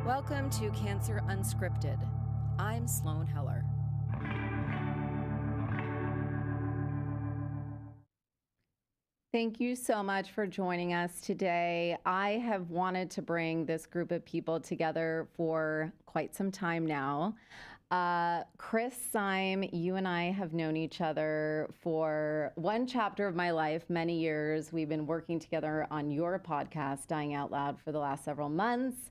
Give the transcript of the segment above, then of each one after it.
Welcome to Cancer Unscripted. I'm Sloane Heller. Thank you so much for joining us today. I have wanted to bring this group of people together for quite some time now. Kris Saim, you and I have known each other for one chapter of my life, many years. We've been working together on your podcast, Dying Out Loud, for the last several months.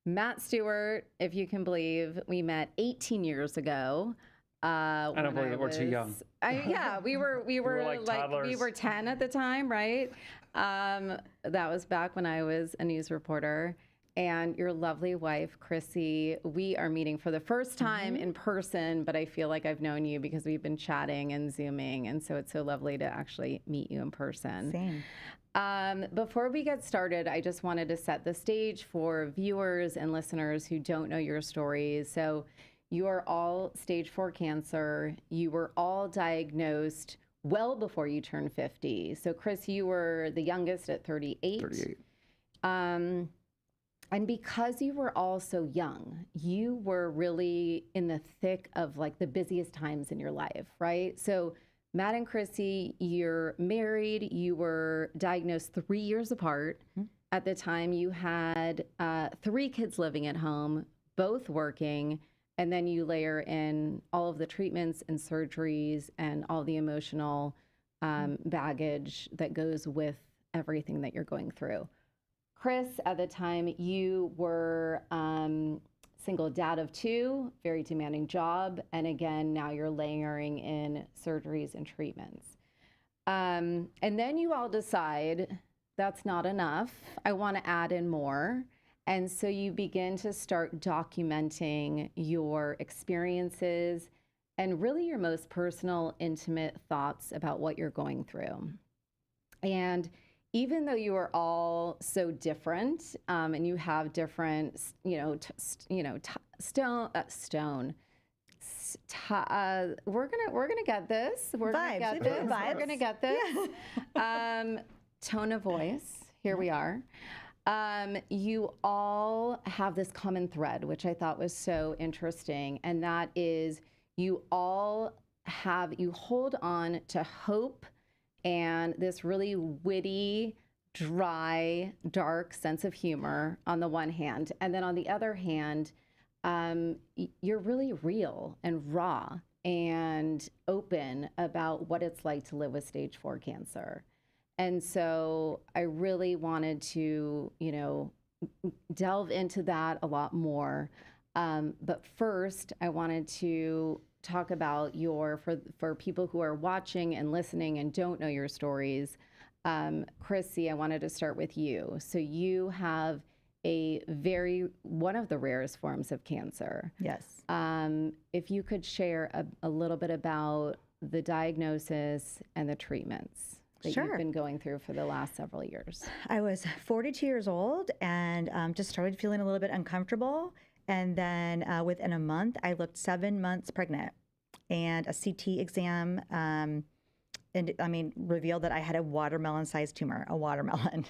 Matt Stewart, if you can believe, we met 18 years ago. I don't believe it. We're too young. Yeah, we were like toddlers. We were 10 at the time, right? That was back when I was a news reporter. And your lovely wife, Chrissy, we are meeting for the first time in person, but I feel like I've known you because we've been chatting and Zooming. And so it's so lovely to actually meet you in person. Same. Before we get started, I just wanted to set the stage for viewers and listeners who don't know your stories. So you are all stage 4 cancer. You were all diagnosed well before you turned 50. So Kris, you were the youngest at 38. 38. And because you were all so young, you were really in the thick of like the busiest times in your life, right? So Matt and Chrissy, you're married, you were diagnosed 3 years apart. At the time, you had 3 kids living at home, both working, and then you layer in all of the treatments and surgeries and all the emotional baggage that goes with everything that you're going through. Kris, at the time, you were single dad of 2, very demanding job. And again, now you're layering in surgeries and treatments. And then you all decide that's not enough. I want to add in more. And so you begin to start documenting your experiences and really your most personal, intimate thoughts about what you're going through. And even though you are all so different, and you have different, we're gonna get this. We're gonna get this. We're gonna get this. Tone of voice. Here we are. You all have this common thread, which I thought was so interesting, and that is you all hold on to hope and this really witty, dry, dark sense of humor on the one hand. And then on the other hand, you're really real and raw and open about what it's like to live with stage 4 cancer. And so I really wanted to, delve into that a lot more. But first, I wanted to talk about for people who are watching and listening and don't know your stories. Chrissy, I wanted to start with you. So you have one of the rarest forms of cancer. Yes. If you could share a little bit about the diagnosis and the treatments that you've been going through for the last several years. I was 42 years old and just started feeling a little bit uncomfortable. And then within a month, I looked 7 months pregnant, and a CT exam revealed that I had a watermelon-sized tumor, a watermelon.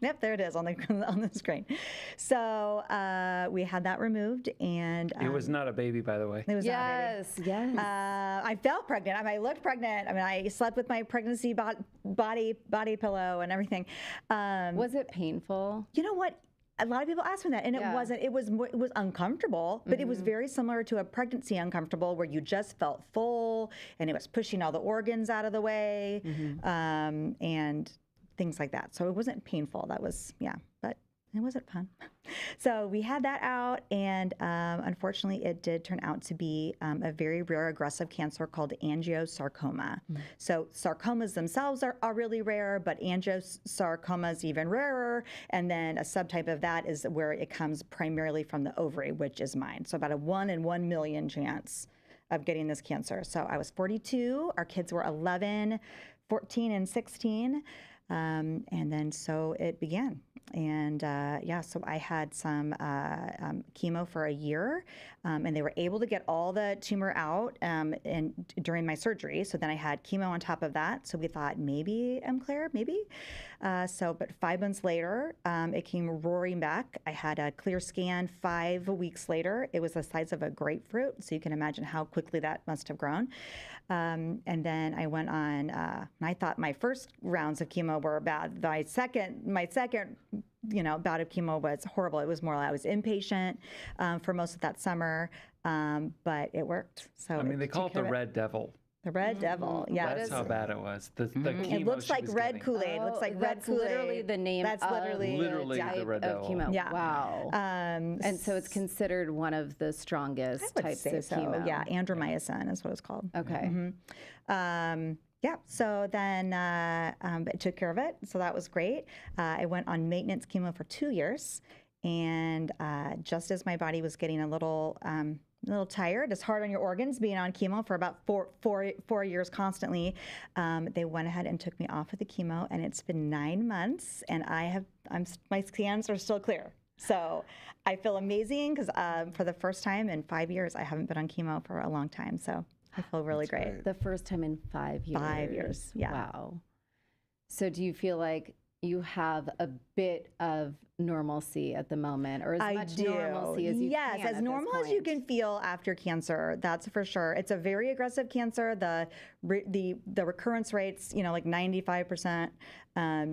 Yep, there it is on the screen. So we had that removed, and it was not a baby, by the way. It was yes. I felt pregnant. I looked pregnant. I slept with my pregnancy body pillow and everything. Was it painful? You know what? A lot of people ask me that, and it wasn't. It was uncomfortable, but it was very similar to a pregnancy uncomfortable, where you just felt full, and it was pushing all the organs out of the way, and things like that. So it wasn't painful. That was but it wasn't fun. So we had that out, and unfortunately, it did turn out to be a very rare aggressive cancer called angiosarcoma. So sarcomas themselves are really rare, but angiosarcoma is even rarer. And then a subtype of that is where it comes primarily from the ovary, which is mine. So about a 1 in 1 million chance of getting this cancer. So I was 42. Our kids were 11, 14, and 16. And then so it began. Yeah, so I had some chemo for a year, and they were able to get all the tumor out during my surgery. So then I had chemo on top of that. So we thought maybe I'm clear, maybe. But 5 months later, it came roaring back. I had a clear scan 5 weeks later. It was the size of a grapefruit, so you can imagine how quickly that must have grown. And then I went on. I thought my first rounds of chemo were bad. My second, bout of chemo was horrible. It was more like I was inpatient for most of that summer, but it worked. So I mean, they call it the Red Devil. The Red Devil, yeah. That's how bad it was. The chemo it looks like red Kool-Aid. Looks like red That's Kool-Aid. literally the name That's of literally type the Red Devil. of chemo. Yeah. Wow. And so it's considered one of the strongest types of chemo. Yeah, andromycin is what it's called. Okay. Yeah, so then I took care of it. So that was great. I went on maintenance chemo for 2 years. And just as my body was getting a little tired, it's hard on your organs being on chemo for about four years constantly. They went ahead and took me off of the chemo, and it's been 9 months, and my scans are still clear. So I feel amazing because for the first time in 5 years, I haven't been on chemo for a long time. So I feel really great. The first time in 5 years. 5 years, yeah. Wow. So do you feel like you have a bit of normalcy at the moment, or as much normalcy as you can? Yes, as normal as you can feel after cancer. That's for sure. It's a very aggressive cancer. The recurrence rates, like 95%.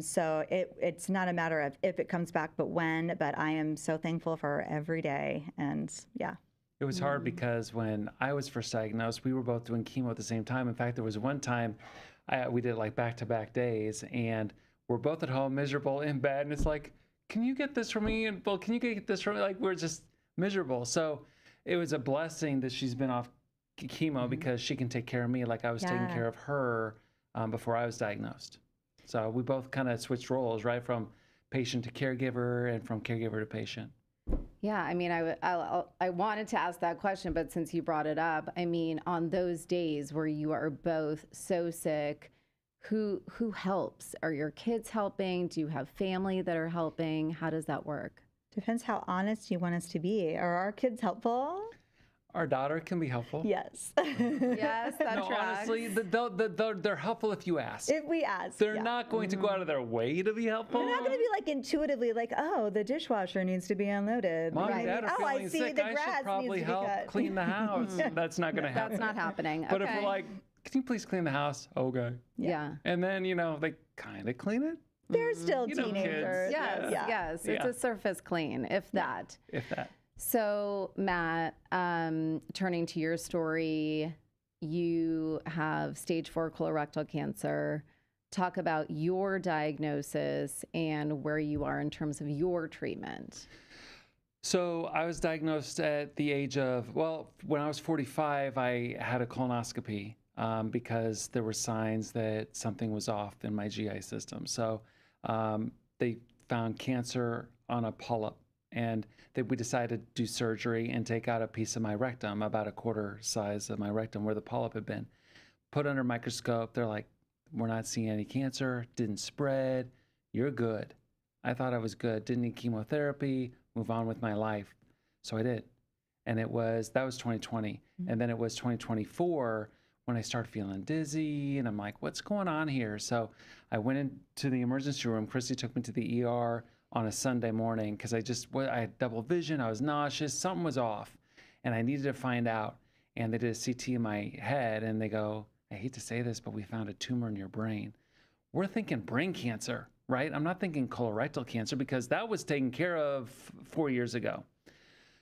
So it's not a matter of if it comes back, but when. But I am so thankful for every day, and yeah. It was hard because when I was first diagnosed, we were both doing chemo at the same time. In fact, there was one time we did like back-to-back days, and we're both at home, miserable, in bed, and it's like, can you get this for me? And well, can you get this for me? Like, we're just miserable. So it was a blessing that she's been off chemo because she can take care of me like I was taking care of her before I was diagnosed. So we both kind of switched roles, right? From patient to caregiver and from caregiver to patient. Yeah, I mean, I wanted to ask that question, but since you brought it up, I mean, on those days where you are both so sick, who helps? Are your kids helping? Do you have family that are helping? How does that work? Depends how honest you want us to be. Are our kids helpful? Our daughter can be helpful. Yes. Yes, that no, tracks. honestly, they're helpful if you ask. If we ask. They're not going to go out of their way to be helpful. They're not going to be like intuitively like, oh, the dishwasher needs to be unloaded. Mom and Dad are feeling sick. I should probably help clean the house. That's not going to happen. That's not happening. But if we're like, can you please clean the house? Okay. Yeah. And then, they kind of clean it. They're still teenagers. Yes. It's a surface clean, if that. If that. So, Matt, turning to your story, you have stage 4 colorectal cancer. Talk about your diagnosis and where you are in terms of your treatment. So I was diagnosed at the age of, when I was 45, I had a colonoscopy because there were signs that something was off in my GI system. So they found cancer on a polyp, and we decided to do surgery and take out a piece of my rectum, about a quarter size of my rectum where the polyp had been. Put under a microscope, they're like, we're not seeing any cancer, didn't spread, you're good. I thought I was good, didn't need chemotherapy, move on with my life. So I did. And that was 2020. And then it was 2024 when I started feeling dizzy, and I'm like, what's going on here? So I went into the emergency room. Chrissy took me to the ER on a Sunday morning because I had double vision, I was nauseous, something was off, and I needed to find out. And they did a CT in my head, and they go, I hate to say this, but we found a tumor in your brain. We're thinking brain cancer, right? I'm not thinking colorectal cancer because that was taken care of 4 years ago.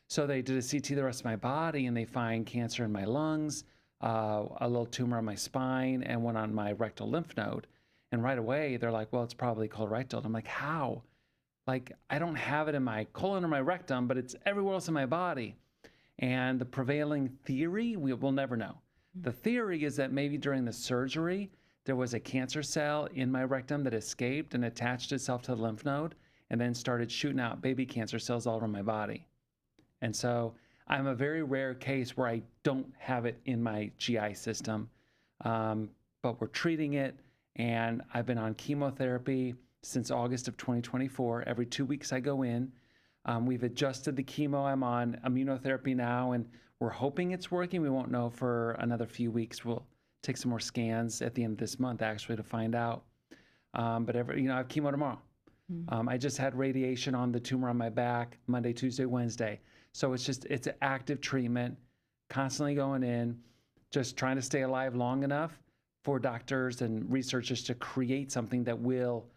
So they did a CT the rest of my body, and they find cancer in my lungs, a little tumor on my spine, and one on my rectal lymph node. And right away, they're like, well, it's probably colorectal. And I'm like, how? Like, I don't have it in my colon or my rectum, but it's everywhere else in my body. And the prevailing theory, we'll never know. The theory is that maybe during the surgery, there was a cancer cell in my rectum that escaped and attached itself to the lymph node and then started shooting out baby cancer cells all over my body. And so I'm a very rare case where I don't have it in my GI system, but we're treating it, and I've been on chemotherapy. since August of 2024. Every 2 weeks I go in. We've adjusted the chemo. I'm on immunotherapy now, and we're hoping it's working. We won't know for another few weeks. We'll take some more scans at the end of this month, actually, to find out. But I have chemo tomorrow. I just had radiation on the tumor on my back Monday, Tuesday, Wednesday. So it's an active treatment, constantly going in, just trying to stay alive long enough for doctors and researchers to create something that will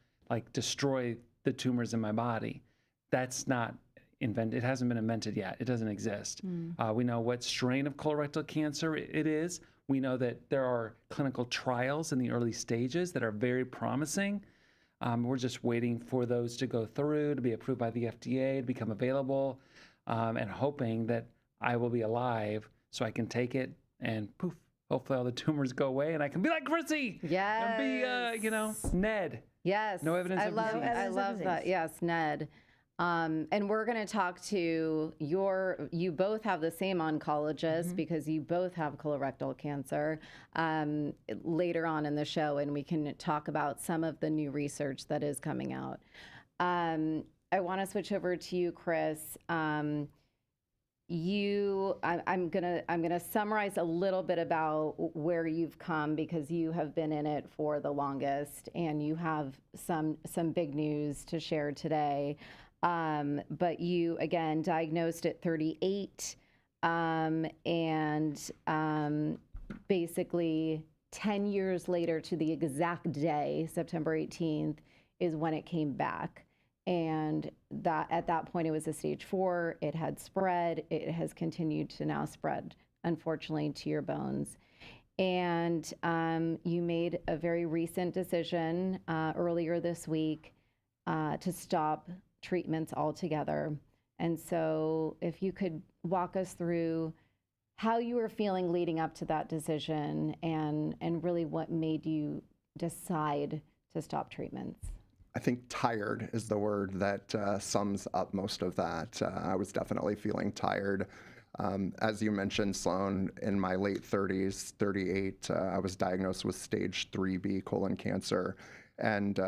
destroy the tumors in my body. That's not invented. It hasn't been invented yet. It doesn't exist. We know what strain of colorectal cancer it is. We know that there are clinical trials in the early stages that are very promising. We're just waiting for those to go through, to be approved by the FDA, to become available, and hoping that I will be alive so I can take it and poof, hopefully all the tumors go away and I can be like Chrissy. Yes. And be, Ned. Yes. No evidence of disease. I love that. Yes, Ned. And we're going to talk to you both have the same oncologist because you both have colorectal cancer later on in the show, and we can talk about some of the new research that is coming out. I want to switch over to you, Kris. I'm gonna summarize a little bit about where you've come because you have been in it for the longest, and you have some big news to share today. But you, again, diagnosed at 38, and basically 10 years later to the exact day, September 18th, is when it came back. And that at that point, it was a stage 4. It had spread. It has continued to now spread, unfortunately, to your bones. And you made a very recent decision earlier this week to stop treatments altogether. And so if you could walk us through how you were feeling leading up to that decision and really what made you decide to stop treatments. I think tired is the word that sums up most of that. I was definitely feeling tired. As you mentioned, Sloane, in my late 30s, 38, I was diagnosed with stage 3B colon cancer. And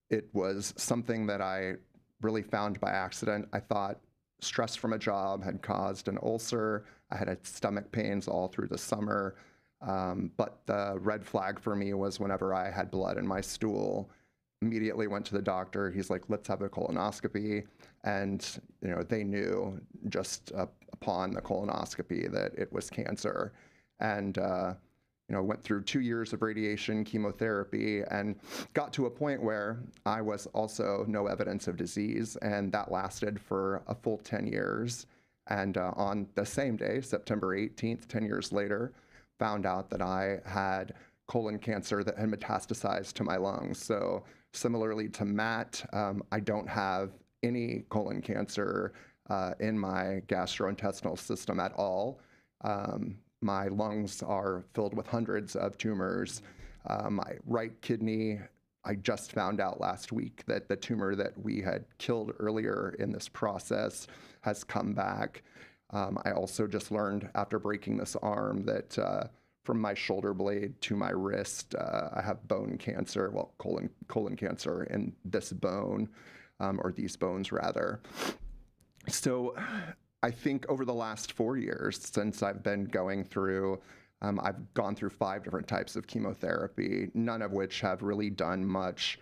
it was something that I really found by accident. I thought stress from a job had caused an ulcer. I had stomach pains all through the summer. But the red flag for me was whenever I had blood in my stool, immediately went to the doctor. He's like, let's have a colonoscopy. And, they knew just upon the colonoscopy that it was cancer. And, went through 2 years of radiation, chemotherapy, and got to a point where I was also no evidence of disease. And that lasted for a full 10 years. And on the same day, September 18th, 10 years later, found out that I had colon cancer that had metastasized to my lungs. So similarly to Matt, I don't have any colon cancer in my gastrointestinal system at all. My lungs are filled with hundreds of tumors. My right kidney, I just found out last week that the tumor that we had killed earlier in this process has come back. I also just learned after breaking this arm that from my shoulder blade to my wrist, I have bone cancer, well, colon cancer in this bone, or these bones rather. So I think over the last 4 years since I've been going through, I've gone through 5 different types of chemotherapy, none of which have really done much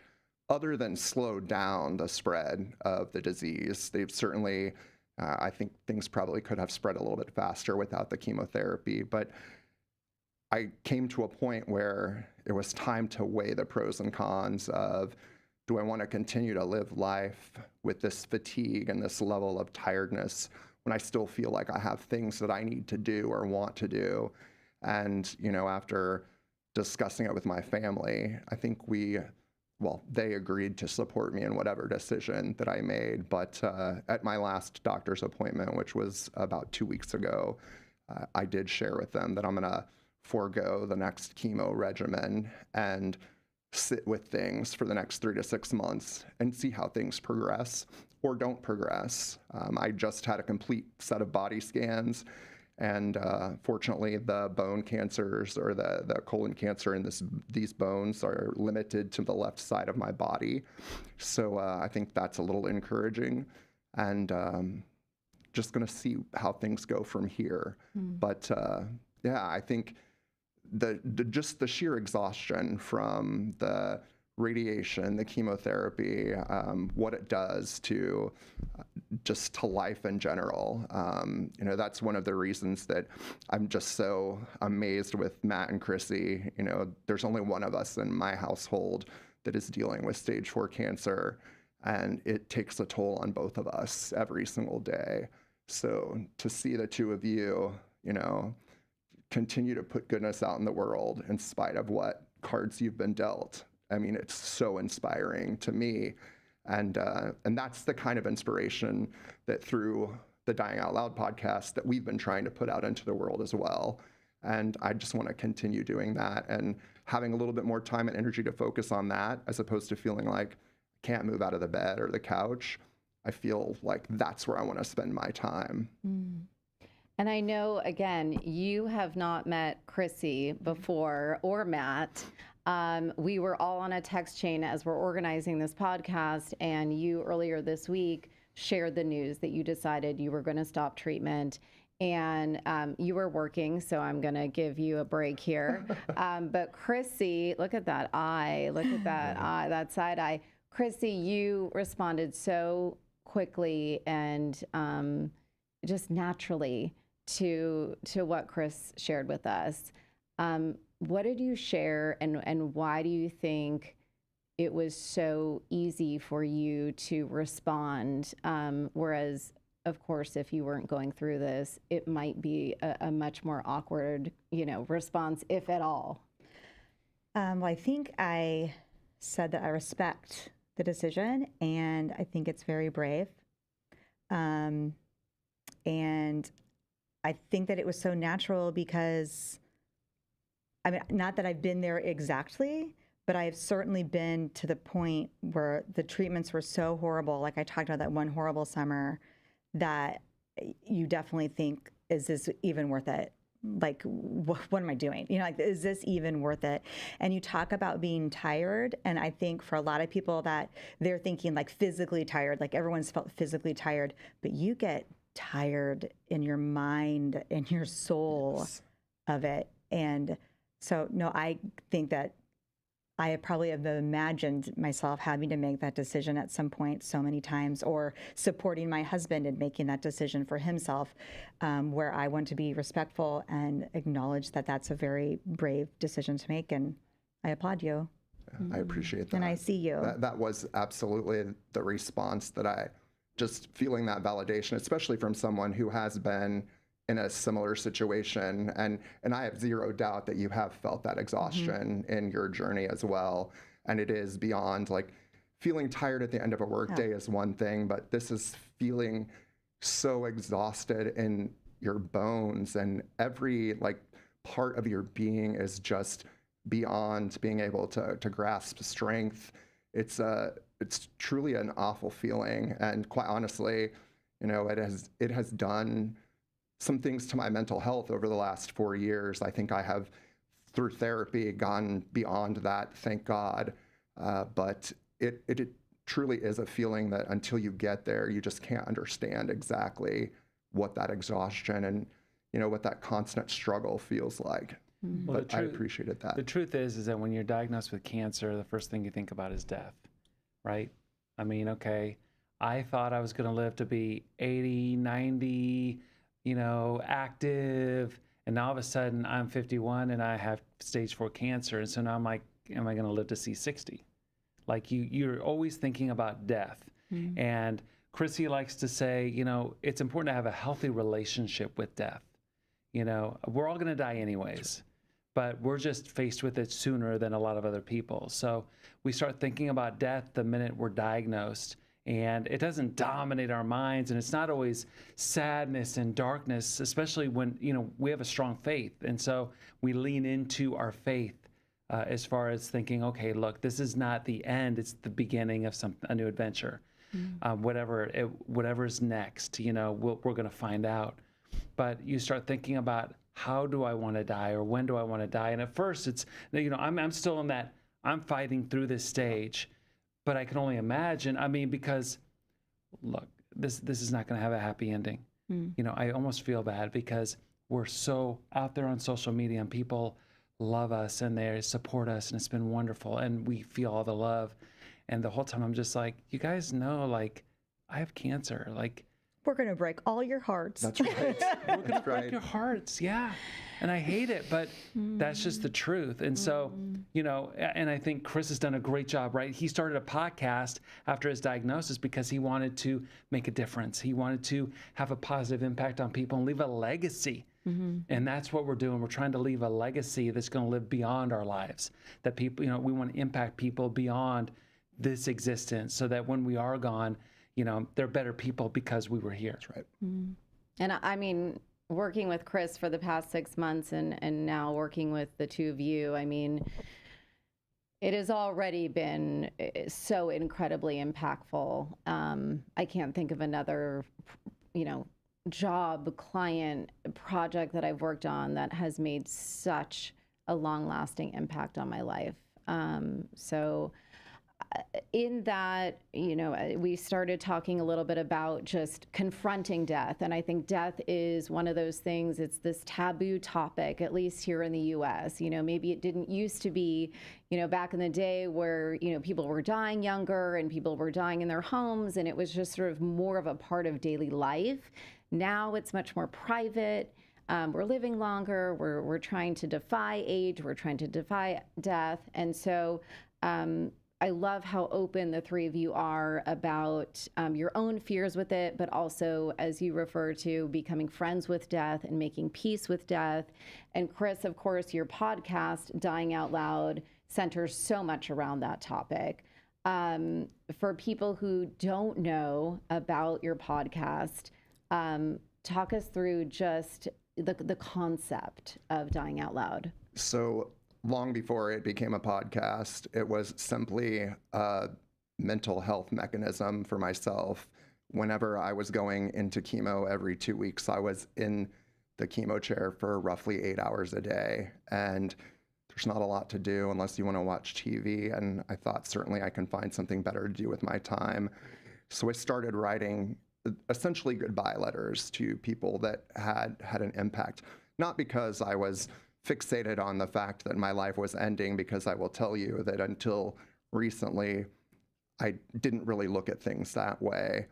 other than slow down the spread of the disease. They've certainly, I think things probably could have spread a little bit faster without the chemotherapy, but I came to a point where it was time to weigh the pros and cons of, do I want to continue to live life with this fatigue and this level of tiredness when I still feel like I have things that I need to do or want to do? And, after discussing it with my family, I think they agreed to support me in whatever decision that I made. But at my last doctor's appointment, which was about 2 weeks ago, I did share with them that I'm going to forego the next chemo regimen and sit with things for the next 3 to 6 months and see how things progress or don't progress. I just had a complete set of body scans, And fortunately, the bone cancers or the colon cancer in these bones are limited to the left side of my body. So I think that's a little encouraging. And just going to see how things go from here. But yeah, I think just the sheer exhaustion from the radiation, the chemotherapy, what it does to just to life in general. You know, that's one of the reasons that I'm just so amazed with Matt and Chrissy. You know, there's only one of us in my household that is dealing with stage 4 cancer, and it takes a toll on both of us every single day. So to see the two of you, you know, continue to put goodness out in the world in spite of what cards you've been dealt, I mean, it's so inspiring to me. And that's the kind of inspiration that through the Dying Out Loud podcast that we've been trying to put out into the world as well. And I just want to continue doing that and having a little bit more time and energy to focus on that, as opposed to feeling like I can't move out of the bed or the couch. I feel like that's where I want to spend my time. And I know, again, you have not met Chrissy before or Matt. We were all on a text chain as we're organizing this podcast, and you earlier this week shared the news that you decided you were going to stop treatment. And you were working, so I'm going to give you a break here. But Chrissy, look at that eye. Look at that eye, that side eye. Chrissy, you responded so quickly and just naturally to what Kris shared with us. What did you share, and why do you think it was so easy for you to respond? Whereas, of course, if you weren't going through this, it might be a much more awkward, you know, response, if at all. Well, I think I said that I respect the decision, and I think it's very brave. And I think that it was so natural because, I mean, not that I've been there exactly, but I have certainly been to the point where the treatments were so horrible. Like I talked about that one horrible summer, that you definitely think, is this even worth it? Like, what am I doing? You know, like, is this even worth it? And you talk about being tired. And I think for a lot of people that they're thinking like physically tired, like everyone's felt physically tired, but you get tired in your mind and your soul of it. And so, no, I think that I probably have imagined myself having to make that decision at some point so many times, or supporting my husband in making that decision for himself, where I want to be respectful and acknowledge that that's a very brave decision to make. And I applaud you. I appreciate that. And I see you. That was absolutely the response that I just feeling that validation, especially from someone who has been in a similar situation. And I have zero doubt that you have felt that exhaustion in your journey as well. And it is beyond like feeling tired at the end of a workday is one thing, but this is feeling so exhausted in your bones, and every like part of your being is just beyond being able to grasp strength. It's truly an awful feeling. And quite honestly, you know, it has done some things to my mental health over the last 4 years. I think I have, through therapy, gone beyond that, thank God. But it truly is a feeling that until you get there, you just can't understand exactly what that exhaustion and, you know, what that constant struggle feels like. Well, but I appreciated that. The truth is that when you're diagnosed with cancer, the first thing you think about is death, right? I mean, okay, I thought I was going to live to be 80, 90, you know, active, and now all of a sudden I'm 51 and I have stage 4 cancer, and so now I'm like, am I going to live to see 60? Like you're always thinking about death. And Chrissy likes to say, you know, it's important to have a healthy relationship with death. You know, we're all going to die anyways, but we're just faced with it sooner than a lot of other people. So we start thinking about death the minute we're diagnosed. And it doesn't dominate our minds, and it's not always sadness and darkness, especially when, you know, we have a strong faith. And so we lean into our faith as far as thinking, okay, look, this is not the end, it's the beginning of a new adventure. Whatever's next, you know, we're going to find out. but you start thinking about, how do I want to die, or when do I want to die? And at first it's, I'm still in that, I'm fighting through this stage, but I can only imagine, because look, this is not going to have a happy ending. I almost feel bad because we're so out there on social media and people love us and they support us, and it's been wonderful, and we feel all the love. And the whole time I'm just like, you guys know, like, I have cancer. Like, we're going to break all your hearts. That's right. We're going to break your hearts. Yeah. And I hate it, but that's just the truth. And so, and I think Kris has done a great job, right? He started a podcast after his diagnosis because he wanted to make a difference. He wanted to have a positive impact on people and leave a legacy. And that's what we're doing. We're trying to leave a legacy that's going to live beyond our lives, that people, we want to impact people beyond this existence, so that when we are gone, they're better people because we were here. That's right. And working with Kris for the past 6 months and now working with the two of you, it has already been so incredibly impactful. I can't think of another, job, client, project that I've worked on that has made such a long-lasting impact on my life. So in that, we started talking a little bit about just confronting death. And I think death is one of those things, it's this taboo topic, at least here in the US. Maybe it didn't used to be, back in the day where, people were dying younger and people were dying in their homes, and it was just sort of more of a part of daily life. Now it's much more private. We're living longer. We're trying to defy age. We're trying to defy death. And so, I love how open the three of you are about your own fears with it, but also, as you refer to, becoming friends with death and making peace with death. And Kris, of course, your podcast, Dying Out Loud, centers so much around that topic. For people who don't know about your podcast, talk us through just the concept of Dying Out Loud. So, long before it became a podcast, it was simply a mental health mechanism for myself. Whenever I was going into chemo every 2 weeks, I was in the chemo chair for roughly 8 hours a day. And there's not a lot to do unless you want to watch TV. And I thought certainly I can find something better to do with my time. So I started writing essentially goodbye letters to people that had an impact. Not because I was fixated on the fact that my life was ending, because I will tell you that until recently, I didn't really look at things that way.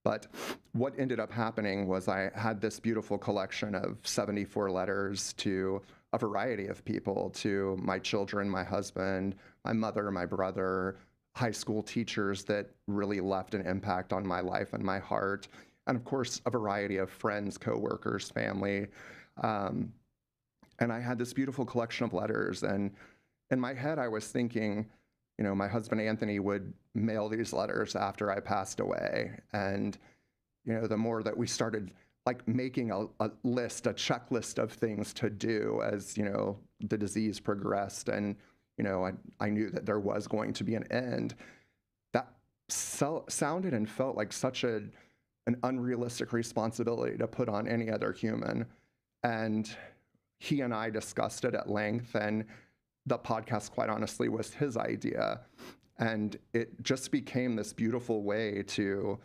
But what ended up happening was I had this beautiful collection of 74 letters to a variety of people, to my children, my husband, my mother, my brother, high school teachers that really left an impact on my life and my heart, and of course, a variety of friends, coworkers, family. And I had this beautiful collection of letters, and in my head, I was thinking, my husband Anthony would mail these letters after I passed away. And, the more that we started like making a checklist of things to do as, the disease progressed, and, I knew that there was going to be an end, that sounded and felt like such an unrealistic responsibility to put on any other human. And he and I discussed it at length, and the podcast, quite honestly, was his idea. And it just became this beautiful way to,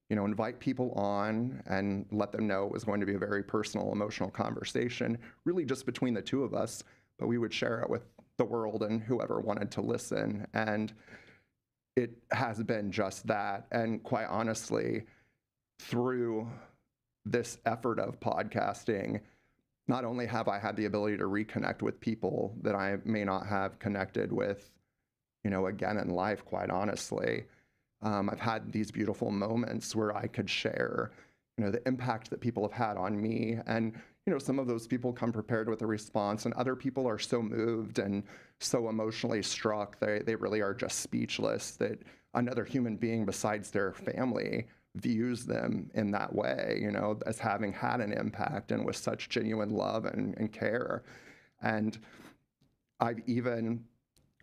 invite people on and let them know it was going to be a very personal, emotional conversation, really just between the two of us, but we would share it with the world and whoever wanted to listen. And it has been just that. And quite honestly, through this effort of podcasting, not only have I had the ability to reconnect with people that I may not have connected with, again in life, quite honestly, I've had these beautiful moments where I could share, the impact that people have had on me. And, some of those people come prepared with a response, and other people are so moved and so emotionally struck, they really are just speechless that another human being besides their family views them in that way, as having had an impact and with such genuine love and care. And I've even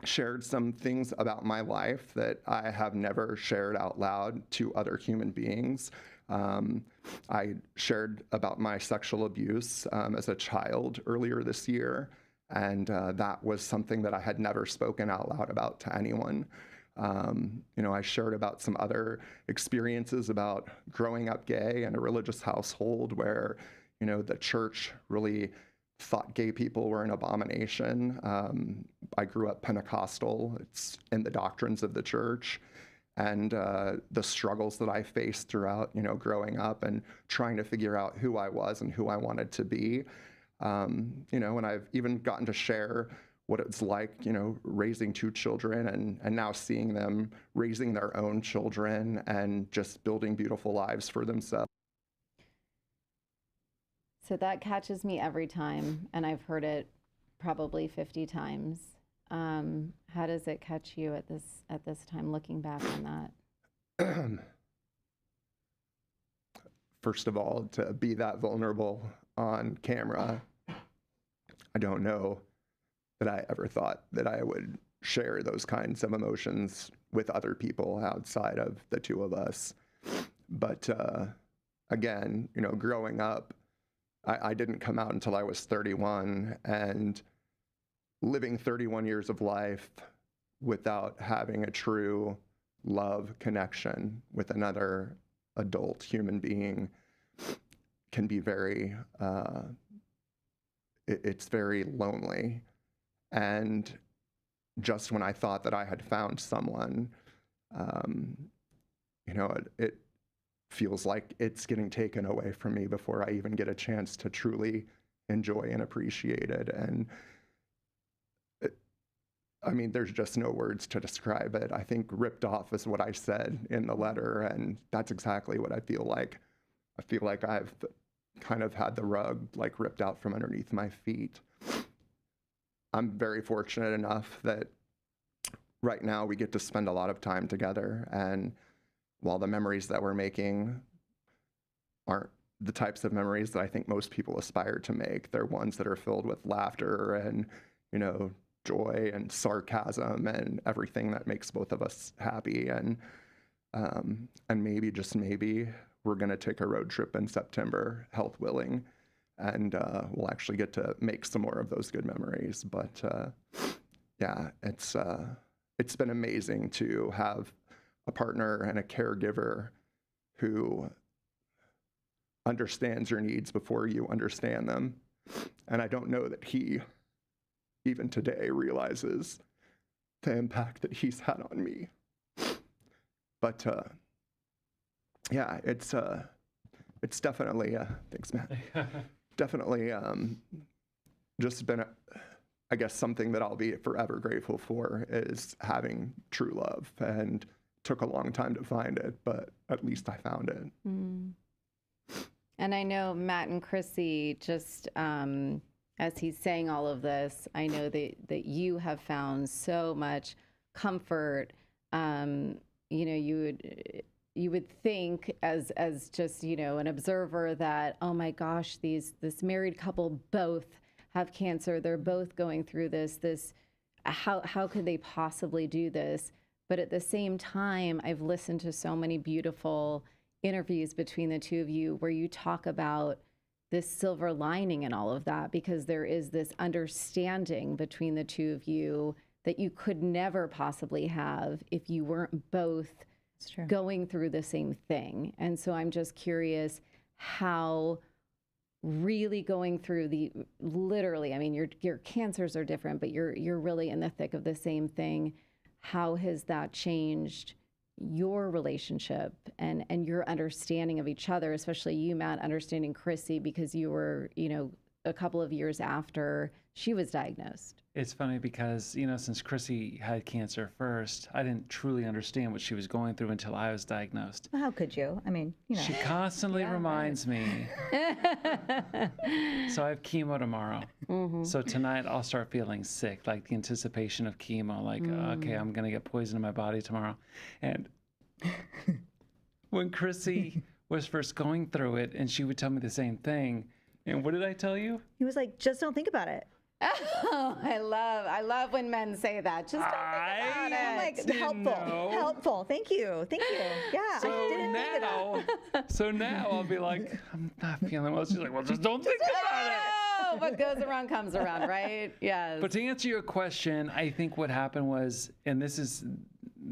shared some things about my life that I have never shared out loud to other human beings. I shared about my sexual abuse as a child earlier this year, and that was something that I had never spoken out loud about to anyone. I shared about some other experiences about growing up gay in a religious household where, the church really thought gay people were an abomination. I grew up Pentecostal. It's in the doctrines of the church. And the struggles that I faced throughout, growing up and trying to figure out who I was and who I wanted to be. And I've even gotten to share what it's like, raising 2 children and now seeing them raising their own children and just building beautiful lives for themselves. So that catches me every time, and I've heard it probably 50 times. How does it catch you at this time, looking back on that? First of all, to be that vulnerable on camera, I don't know that I ever thought that I would share those kinds of emotions with other people outside of the 2 of us. But again, growing up, I didn't come out until I was 31, and living 31 years of life without having a true love connection with another adult human being can be very, it's very lonely. And just when I thought that I had found someone, it feels like it's getting taken away from me before I even get a chance to truly enjoy and appreciate it. And there's just no words to describe it. I think ripped off is what I said in the letter, and that's exactly what I feel like. I feel like I've kind of had the rug ripped out from underneath my feet. I'm very fortunate enough that right now we get to spend a lot of time together, and while the memories that we're making aren't the types of memories that I think most people aspire to make, they're ones that are filled with laughter and, joy and sarcasm and everything that makes both of us happy. And maybe, just maybe, we're going to take a road trip in September, health willing, and we'll actually get to make some more of those good memories. But yeah, it's been amazing to have a partner and a caregiver who understands your needs before you understand them. And I don't know that he, even today, realizes the impact that he's had on me. But yeah, it's definitely, thanks, Matt. Definitely just been, I guess, something that I'll be forever grateful for is having true love. And took a long time to find it, but at least I found it. Mm. And I know Matt and Chrissy, just as he's saying all of this, I know that you have found so much comfort. You would think as just, an observer that, oh my gosh, this married couple both have cancer. They're both going through this, how could they possibly do this? But at the same time, I've listened to so many beautiful interviews between the 2 of you where you talk about this silver lining and all of that, because there is this understanding between the 2 of you that you could never possibly have if you weren't both going through the same thing. And so I'm just curious how really going through literally, your cancers are different, but you're really in the thick of the same thing. How has that changed your relationship and your understanding of each other, especially you, Matt, understanding Chrissy, because you were, a couple of years after she was diagnosed? It's funny because, since Chrissy had cancer first, I didn't truly understand what she was going through until I was diagnosed. Well, how could you? She constantly reminds me. So I have chemo tomorrow. Mm-hmm. So tonight I'll start feeling sick, like the anticipation of chemo, okay, I'm going to get poison in my body tomorrow. And when Chrissy was first going through it, and she would tell me the same thing, and what did I tell you? He was like, just don't think about it. Oh, I love when men say that. Just don't think about it. I'm like, helpful. Thank you. Yeah, So I didn't think of that. so now I'll be like, I'm not feeling well. She's like, well, just don't think about it. Oh, what goes around comes around, right? Yes. But to answer your question, I think what happened was, and this is,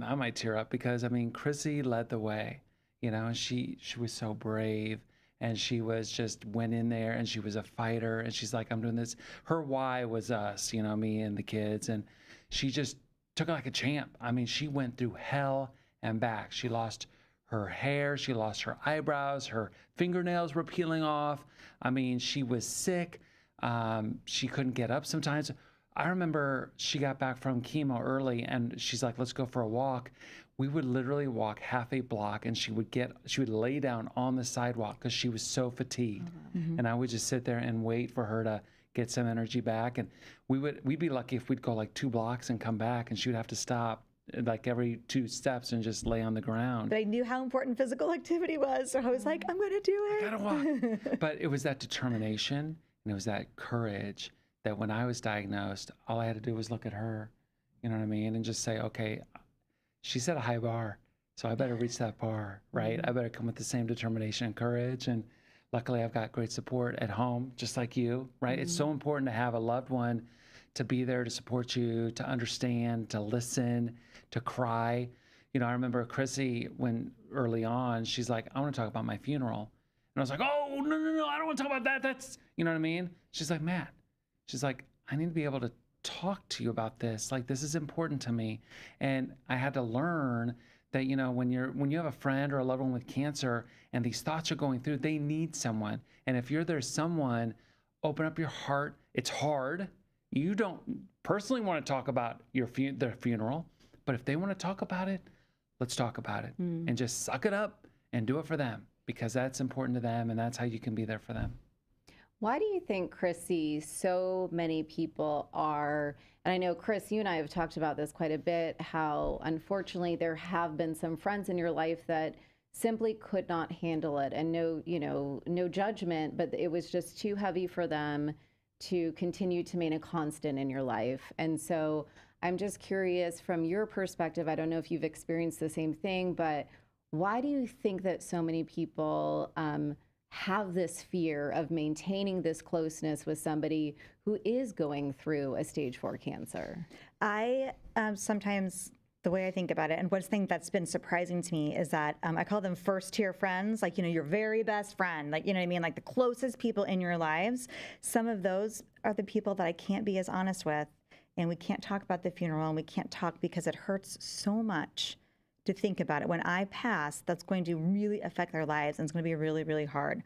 I might tear up because I mean, Chrissy led the way, you know, and she was so brave. And she was just went in there and she was a fighter. And she's like, I'm doing this. Her why was us, you know, me and the kids. And she just took it like a champ. I mean, she went through hell and back. She lost her hair. She lost her eyebrows. Her fingernails were peeling off. I mean, she was sick. She couldn't get up sometimes. I remember she got back from chemo early and she's like, let's go for a walk. We would literally walk half a block and she would lay down on the sidewalk because she was so fatigued. Mm-hmm. And I would just sit there and wait for her to get some energy back. And we'd be lucky if we'd go like 2 blocks and come back and she would have to stop like every 2 steps and just lay on the ground. But I knew how important physical activity was. So I was like, I'm going to do it. I gotta walk. But it was that determination and it was that courage that when I was diagnosed, all I had to do was look at her, you know what I mean? And just say, okay, she set a high bar, so I better reach that bar, right? I better come with the same determination and courage. And luckily, I've got great support at home, just like you, right? It's so important to have a loved one to be there to support you, to understand, to listen, to cry. You know, I remember Chrissy, when early on, she's like, I want to talk about my funeral. And I was like, oh, no, I don't want to talk about that. That's, you know what I mean? She's like, Matt, she's like, I need to be able to talk to you about this. Like, this is important to me. And I had to learn that, you know, when you have a friend or a loved one with cancer and these thoughts are going through, they need someone. And if you're their someone, open up your heart. It's hard. You don't personally want to talk about their funeral, but if they want to talk about it, let's talk about it and just suck it up and do it for them because that's important to them and that's how you can be there for them. Why do you think, Chrissy, so many people are, and I know, Kris, you and I have talked about this quite a bit, how unfortunately there have been some friends in your life that simply could not handle it, and no judgment, but it was just too heavy for them to continue to remain a constant in your life. And so I'm just curious from your perspective, I don't know if you've experienced the same thing, but why do you think that so many people have this fear of maintaining this closeness with somebody who is going through a stage 4 cancer? I sometimes, the way I think about it, and one thing that's been surprising to me is that I call them first tier friends, like, you know, your very best friend, like, you know what I mean? Like the closest people in your lives. Some of those are the people that I can't be as honest with, and we can't talk about the funeral, and we can't talk because it hurts so much to think about it. When I pass, that's going to really affect their lives, and it's going to be really, really hard.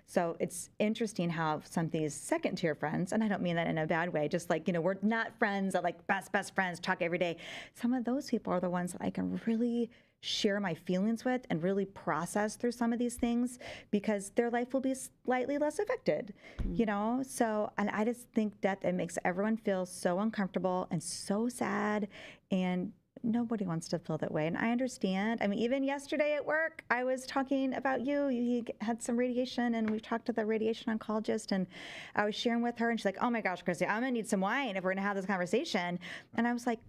So it's interesting how some of these second tier friends, and I don't mean that in a bad way, just like, you know, we're not friends that like best friends, talk every day. Some of those people are the ones that I can really share my feelings with and really process through some of these things because their life will be slightly less affected, you know? So, and I just think that it makes everyone feel so uncomfortable and so sad, and nobody wants to feel that way. And I understand. I mean, even yesterday at work, I was talking about you. You had some radiation, and we talked to the radiation oncologist, and I was sharing with her, and she's like, oh my gosh, Chrissy, I'm gonna need some wine if we're gonna have this conversation. And I was like,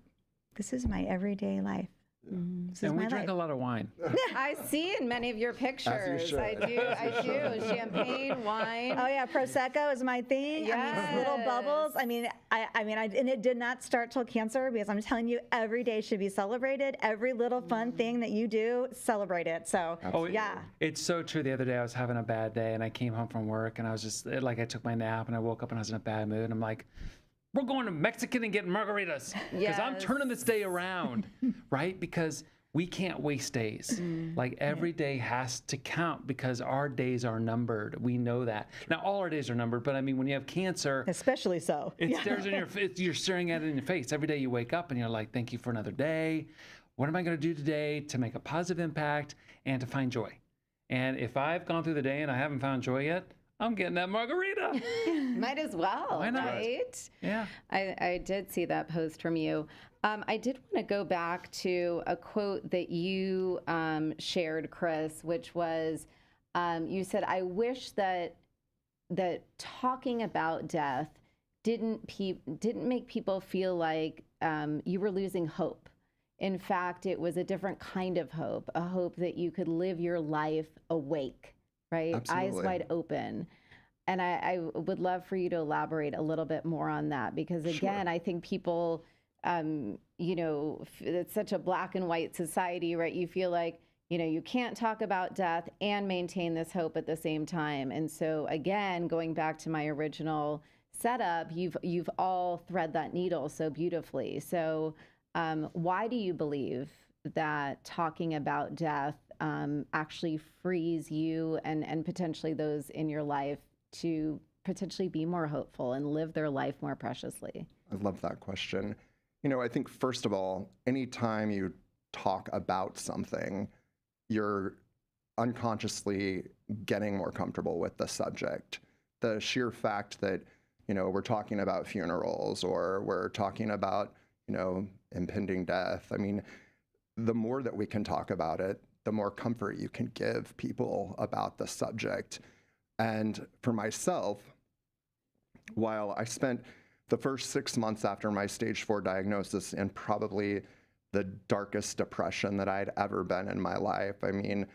this is my everyday life. And we drink a lot of wine. I see in many of your pictures. I do. Champagne, wine. Oh yeah, Prosecco is my thing. Yes. I mean, little bubbles. I mean, and it did not start till cancer, because I'm telling you, every day should be celebrated. Every little fun thing that you do, celebrate it. So, yeah. It's so true. The other day I was having a bad day and I came home from work and I was just like, I took my nap and I woke up and I was in a bad mood. And I'm like, we're going to Mexican and getting margaritas because I'm turning this day around, right? Because we can't waste days. Like every day has to count because our days are numbered. We know that. Now, all our days are numbered, but I mean, when you have cancer, especially so, it stares in your face. You're staring at it in your face. Every day you wake up and you're like, thank you for another day. What am I going to do today to make a positive impact and to find joy? And if I've gone through the day and I haven't found joy yet, I'm getting that margarita. Might as well, Why not? Right? Yeah. I did see that post from you. I did want to go back to a quote that you shared, Kris, which was, you said, I wish that talking about death didn't make people feel like you were losing hope. In fact, it was a different kind of hope, a hope that you could live your life awake, right? Absolutely. Eyes wide open. And I would love for you to elaborate a little bit more on that, because again, Sure. I think people, it's such a black and white society, right? You feel like, you can't talk about death and maintain this hope at the same time. And so again, going back to my original setup, you've all thread that needle so beautifully. So why do you believe that talking about death actually frees you and potentially those in your life to potentially be more hopeful and live their life more preciously? I love that question. I think first of all, anytime you talk about something, you're unconsciously getting more comfortable with the subject. The sheer fact that, we're talking about funerals or we're talking about, impending death. I mean, the more that we can talk about it, the more comfort you can give people about the subject. And for myself, while I spent the first 6 months after my stage 4 diagnosis in probably the darkest depression that I'd ever been in my life. I mean,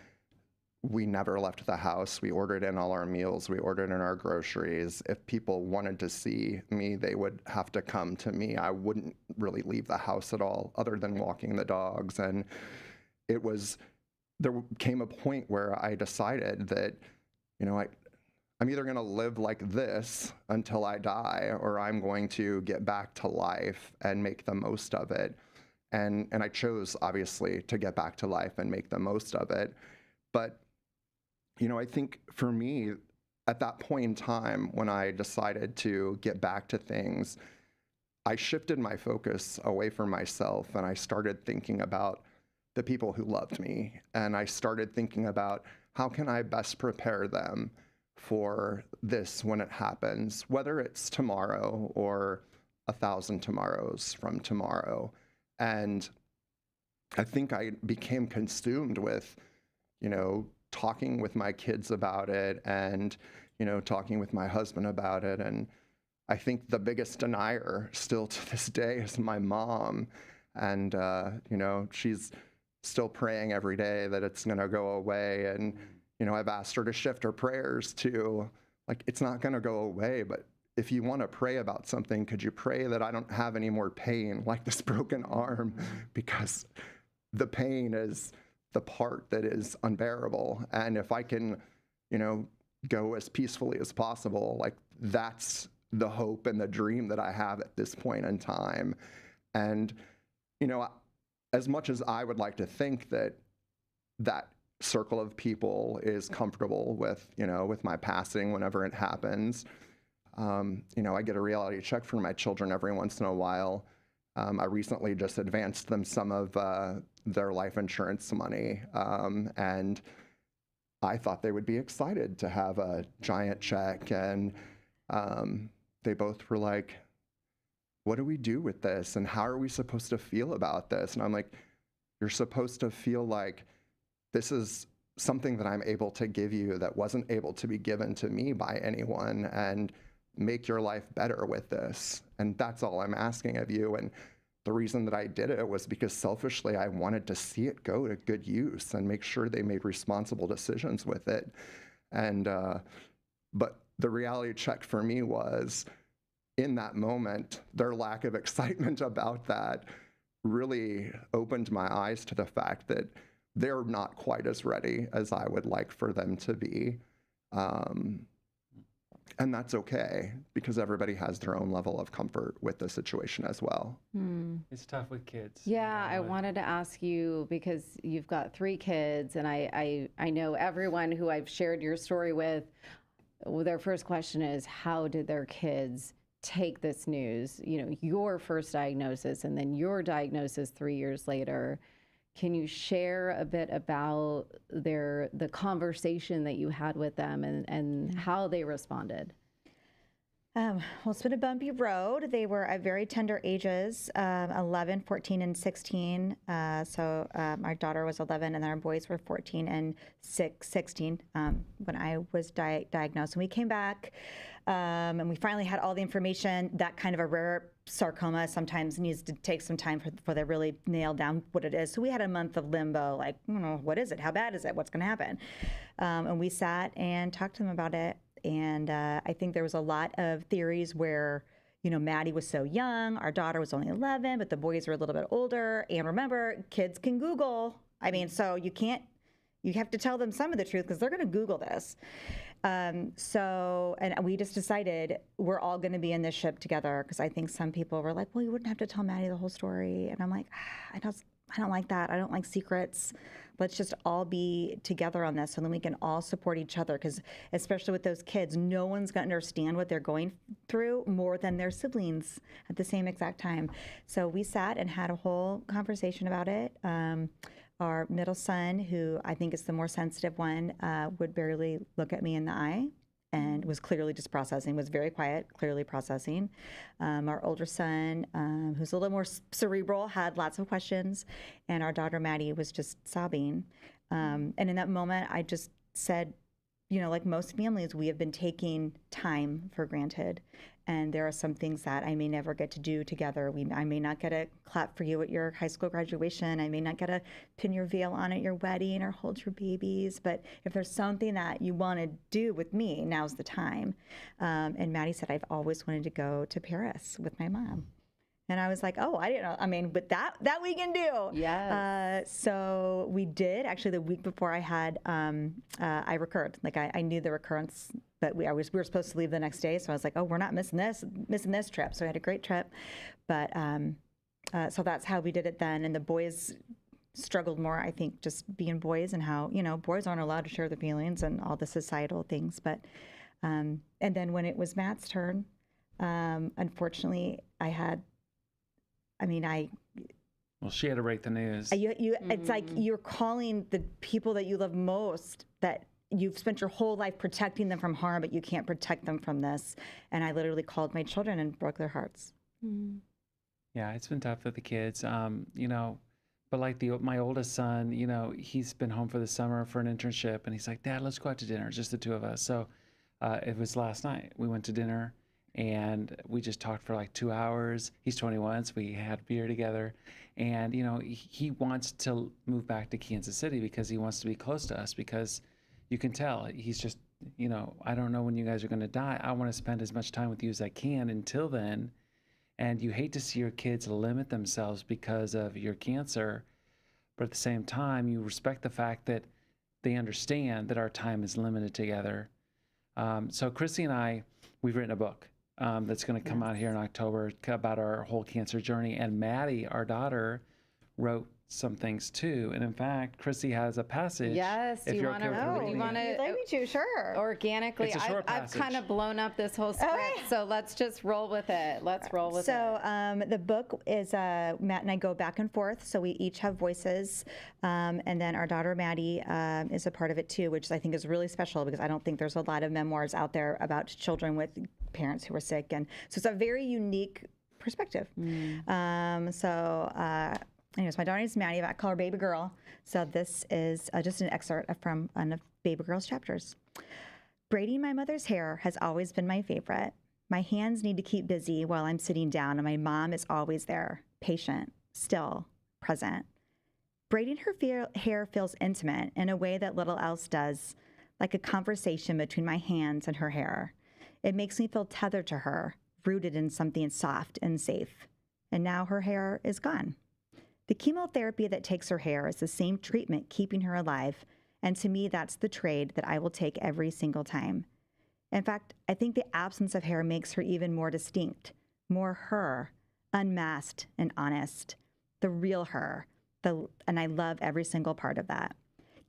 we never left the house. We ordered in all our meals. We ordered in our groceries. If people wanted to see me, they would have to come to me. I wouldn't really leave the house at all other than walking the dogs. And there came a point where I decided that, I'm either going to live like this until I die, or I'm going to get back to life and make the most of it. And I chose, obviously, to get back to life and make the most of it. But I think for me, at that point in time, when I decided to get back to things, I shifted my focus away from myself and I started thinking about the people who loved me. And I started thinking about how can I best prepare them for this when it happens, whether it's tomorrow or 1,000 tomorrows from tomorrow. And I think I became consumed with, talking with my kids about it and, talking with my husband about it. And I think the biggest denier still to this day is my mom. And, she's still praying every day that it's going to go away. And, I've asked her to shift her prayers to, it's not going to go away, but if you want to pray about something, could you pray that I don't have any more pain, like this broken arm, because the pain is the part that is unbearable. And if I can, go as peacefully as possible, that's the hope and the dream that I have at this point in time. And, as much as I would like to think that circle of people is comfortable with, with my passing whenever it happens, I get a reality check from my children every once in a while. I recently just advanced them some of their life insurance money, and I thought they would be excited to have a giant check, and they both were like, what do we do with this, and how are we supposed to feel about this? And I'm like, you're supposed to feel like this is something that I'm able to give you that wasn't able to be given to me by anyone, and make your life better with this. And that's all I'm asking of you. And the reason that I did it was because selfishly, I wanted to see it go to good use and make sure they made responsible decisions with it. And, but the reality check for me was, in that moment, their lack of excitement about that really opened my eyes to the fact that they're not quite as ready as I would like for them to be. And that's okay, because everybody has their own level of comfort with the situation as well. It's tough with kids. Yeah, I wanted to ask you, because you've got 3 kids, and I know everyone who I've shared your story with, their first question is, how did their kids take this news? Your first diagnosis and then your diagnosis 3 years later. Can you share a bit about the conversation that you had with them and how they responded? Well, it's been a bumpy road. They were at very tender ages, 11, 14, and 16. So our daughter was 11, and our boys were 14 and 16 when I was diagnosed. And we came back And we finally had all the information. That kind of a rare sarcoma sometimes needs to take some time for they really nail down what it is. So we had a month of limbo, like, what is it? How bad is it? What's going to happen? And we sat and talked to them about it. And I think there was a lot of theories where, Maddie was so young, our daughter was only 11, but the boys were a little bit older. And remember, kids can Google. I mean, so you have to tell them some of the truth because they're going to Google this. And we just decided we're all going to be in this ship together, because I think some people were like, well, you wouldn't have to tell Maddie the whole story. And I'm like, I don't like that. I don't like secrets. Let's just all be together on this, so then we can all support each other, because especially with those kids, no one's going to understand what they're going through more than their siblings at the same exact time. So we sat and had a whole conversation about it. Our middle son, who I think is the more sensitive one, would barely look at me in the eye and was clearly just processing, was very quiet, clearly processing. Our older son, who's a little more cerebral, had lots of questions. And our daughter, Maddie, was just sobbing. And in that moment, I just said, like most families, we have been taking time for granted. And there are some things that I may never get to do together. I may not get a clap for you at your high school graduation. I may not get to pin your veil on at your wedding or hold your babies. But if there's something that you want to do with me, now's the time. And Maddie said, I've always wanted to go to Paris with my mom. And I was like, oh, I didn't know. I mean, but that we can do. Yes. So we did. Actually, the week before I had, I recurred. Like I knew the recurrence, but we were supposed to leave the next day. So I was like, oh, we're not missing this trip. So we had a great trip. But so that's how we did it then. And the boys struggled more, I think, just being boys, and how, boys aren't allowed to share their feelings and all the societal things. But and then when it was Matt's turn, unfortunately, Well, she had to break the news. It's like you're calling the people that you love most, that you've spent your whole life protecting them from harm, but you can't protect them from this. And I literally called my children and broke their hearts. Mm. Yeah, it's been tough for the kids, but like my oldest son, he's been home for the summer for an internship, and he's like, Dad, let's go out to dinner, just the two of us. So it was last night. We went to dinner. And we just talked for like 2 hours. He's 21, so we had beer together. And, he wants to move back to Kansas City because he wants to be close to us, because you can tell he's just, I don't know when you guys are going to die. I want to spend as much time with you as I can until then. And you hate to see your kids limit themselves because of your cancer. But at the same time, you respect the fact that they understand that our time is limited together. So Chrissy and I, we've written a book. That's going to come out here in October about our whole cancer journey. And Maddie, our daughter, wrote some things too. And in fact, Chrissy has a passage. Yes, You'd like me to? Sure. Organically. It's a short I've kind of blown up this whole script, so let's just roll with it. Let's roll with it. So the book is, Matt and I go back and forth, so we each have voices. And then our daughter, Maddie, is a part of it too, which I think is really special, because I don't think there's a lot of memoirs out there about children with parents who were sick. And so it's a very unique perspective. Anyways, my daughter is Maddie. I call her Baby Girl. So this is just an excerpt from one of Baby Girl's chapters. Braiding my mother's hair has always been my favorite. My hands need to keep busy while I'm sitting down, and my mom is always there, patient, still, present. Braiding her hair feels intimate in a way that little else does, like a conversation between my hands and her hair. It makes me feel tethered to her, rooted in something soft and safe. And now her hair is gone. The chemotherapy that takes her hair is the same treatment keeping her alive, and to me, that's the trade that I will take every single time. In fact, I think the absence of hair makes her even more distinct, more her, unmasked and honest, the real her, and I love every single part of that.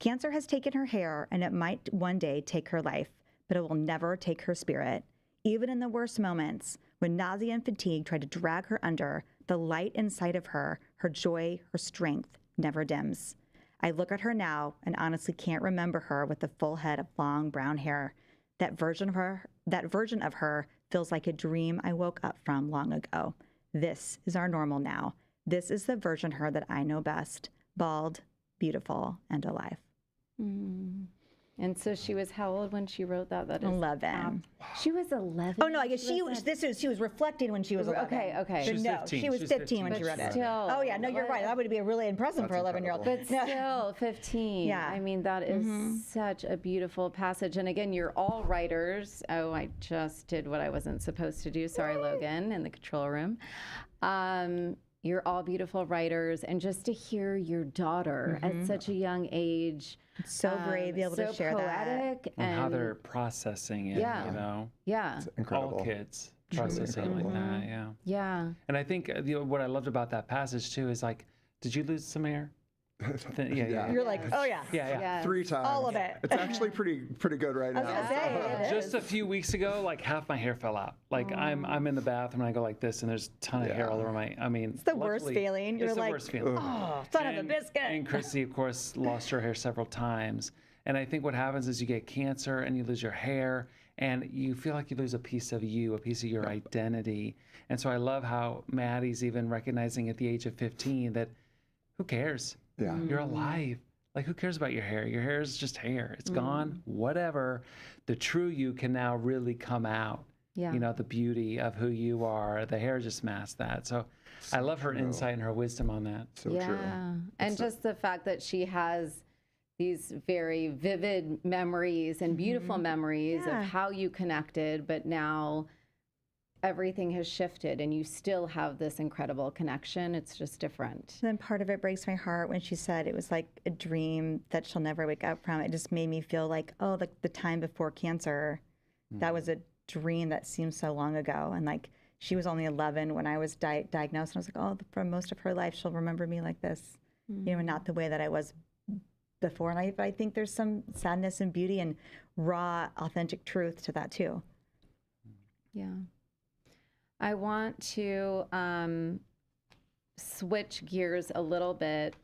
Cancer has taken her hair, and it might one day take her life, but it will never take her spirit. Even in the worst moments, when nausea and fatigue try to drag her under, the light inside of her, her joy, her strength, never dims. I look at her now and honestly can't remember her with the full head of long brown hair. That version of her feels like a dream I woke up from long ago. This is our normal now. This is the version of her that I know best, bald, beautiful, and alive. And so she was how old when she wrote that? That is 11. She was 11. Oh no, I guess she was reflecting when she was 11. Okay. She was No, 15. she was 15 when she wrote it. Still, Oh yeah, no, you're right. That would be really impressive for 11-year-old. But still, 15. Yeah. I mean, that is such a beautiful passage. And again, you're all writers. Oh, I just did what I wasn't supposed to do. Sorry, Logan, in the control room. You're all beautiful writers. And just to hear your daughter at such a young age. So brave to be able to share poetic that. And how they're processing it, Yeah. you know? Yeah. It's incredible. All kids processing it like that, yeah. Yeah. And I think what I loved about that passage too is like, did you lose some hair? Yeah. You're like, oh yeah. Yeah. Yes. 3 times. All of it. It's actually pretty good right I was now. gonna say, it Just is. a few weeks ago, like half my hair fell out. Like I'm in the bathroom and I go like this, and there's a ton of hair all over my. I mean, It's the worst feeling. You're It's the like, worst feeling. oh, son of a biscuit. And Chrissy, of course, lost her hair several times. And I think what happens is you get cancer and you lose your hair, and you feel like you lose a piece of you, a piece of your identity. And so I love how Maddie's even recognizing at the age of 15 that who cares? Yeah. You're alive. Like, who cares about your hair? Your hair is just hair. It's gone, whatever. The true you can now really come out. Yeah. You know, the beauty of who you are. The hair just masks that. So I love her insight and her wisdom on that. So yeah. true. And just the fact that she has these very vivid memories and beautiful memories of how you connected, but now everything has shifted and you still have this incredible connection. It's just different. And then part of it breaks my heart when she said it was like a dream that she'll never wake up from. It just made me feel like, oh, the time before cancer, that was a dream that seemed so long ago. And like, she was only 11 when I was diagnosed. And I was like, oh, for most of her life, she'll remember me like this, you know, not the way that I was before. And I think there's some sadness and beauty and raw, authentic truth to that too. Yeah. I want to switch gears a little bit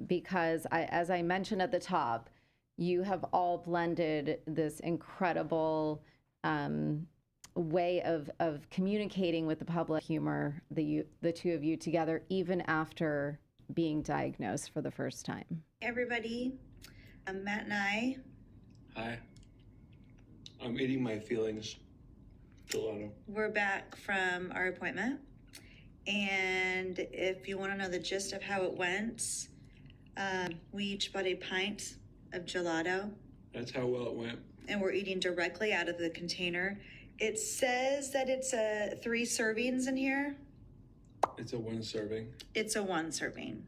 because as I mentioned at the top, you have all blended this incredible way of communicating with the public, humor, the two of you together, even after being diagnosed for the first time. Hey everybody, I'm Matt and I. Hi. I'm eating my feelings. Gelato. We're back from our appointment. And if you want to know the gist of how it went, we each bought a pint of gelato. That's how well it went. And we're eating directly out of the container. It says that it's 3 servings in here. It's a 1 serving. It's a 1 serving.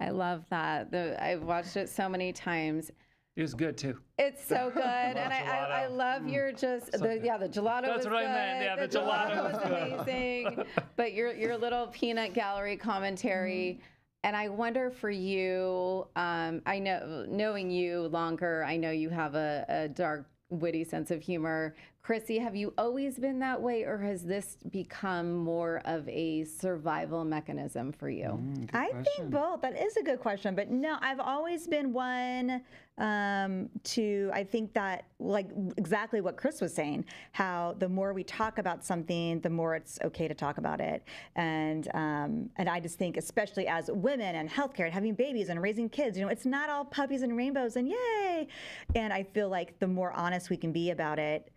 I love that. I've watched it so many times. It was good too. It's so good, and I love your just the gelato. That's was what I good. meant. Yeah, the gelato gelato was amazing. But your little peanut gallery commentary, and I wonder for you. I know, knowing you longer, I know you have a dark, witty sense of humor. Chrissy, have you always been that way, or has this become more of a survival mechanism for you? I think both. That is a good question. But no, I've always been one I think that, like exactly what Kris was saying, how the more we talk about something, the more it's okay to talk about it. And I just think, especially as women and healthcare and having babies and raising kids, you know, it's not all puppies and rainbows and yay. And I feel like the more honest we can be about it,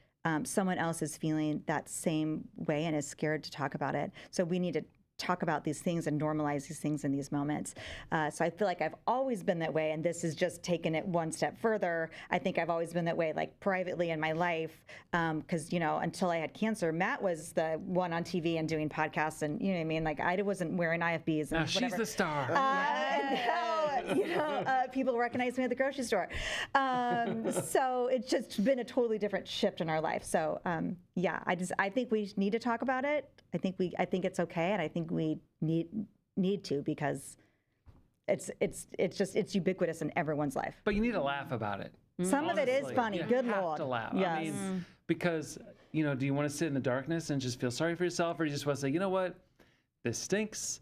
someone else is feeling that same way and is scared to talk about it. So we need to talk about these things and normalize these things in these moments. So I feel like I've always been that way, and this has just taken it one step further. I think I've always been that way, like privately in my life, because, you know, until I had cancer, Matt was the one on TV and doing podcasts, and you know what I mean? Like I wasn't wearing IFBs and Now whatever. she's the star. And now, you know, people recognize me at the grocery store. So it's just been a totally different shift in our life. So yeah, I think we need to talk about it. I think it's okay, and I think we need to, because it's ubiquitous in everyone's life. But you need to laugh about it. Some of it is Honestly, funny. you Good have Lord. to laugh. Yes. I mean, because, you know, do you want to sit in the darkness and just feel sorry for yourself, or you just want to say, you know what, this stinks,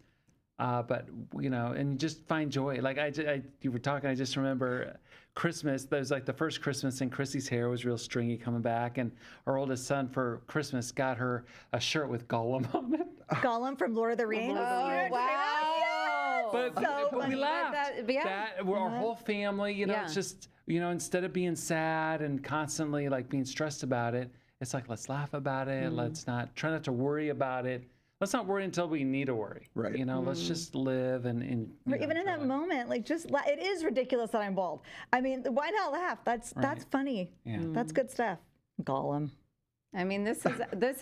but you know, and you just find joy. Like you were talking, I just remember Christmas. That was like the first Christmas, and Chrissy's hair was real stringy coming back, and our oldest son for Christmas got her a shirt with Gollum on it. Gollum from Lord of the Rings. Oh, wow. But we funny. laughed. We're our whole family, you know, Yeah. it's just, you know, instead of being sad and constantly like being stressed about it, it's like, let's laugh about it. Let's try not to worry about it. Let's not worry until we need to worry. Right. You know, let's just live and Or even in that moment, like it is ridiculous that I'm bald. I mean, why not laugh? That's funny. Yeah. That's good stuff. Gollum. I mean, this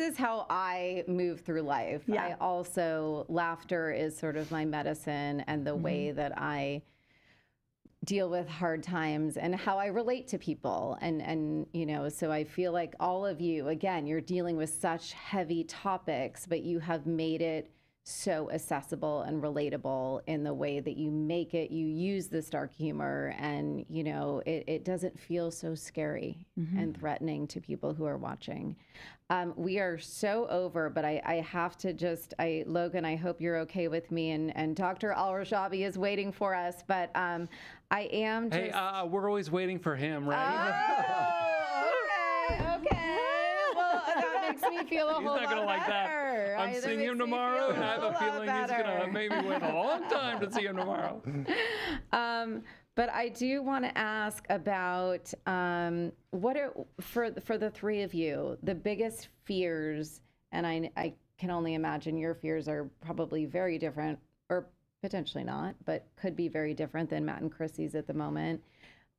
is how I move through life. Yeah. I also, laughter is sort of my medicine and the way that I deal with hard times and how I relate to people. And you know, so I feel like all of you, again, you're dealing with such heavy topics, but you have made it so accessible and relatable in the way that you make it. You use this dark humor, and you know, it doesn't feel so scary and threatening to people who are watching. We are so over, but I have to just, Logan, I hope you're okay with me, and Dr. Al-Rajabi is waiting for us, but I am just... Hey, we're always waiting for him, right? Oh, okay. Well, that makes me feel a whole lot He's not going to like that. better. I'm That seeing makes him me tomorrow, feel and I have a whole lot feeling he's going to better. make me wait a long time to see him tomorrow. But I do want to ask about what are, for the three of you, the biggest fears, and I can only imagine your fears are probably very different, or potentially not, but could be very different than Matt and Chrissy's at the moment.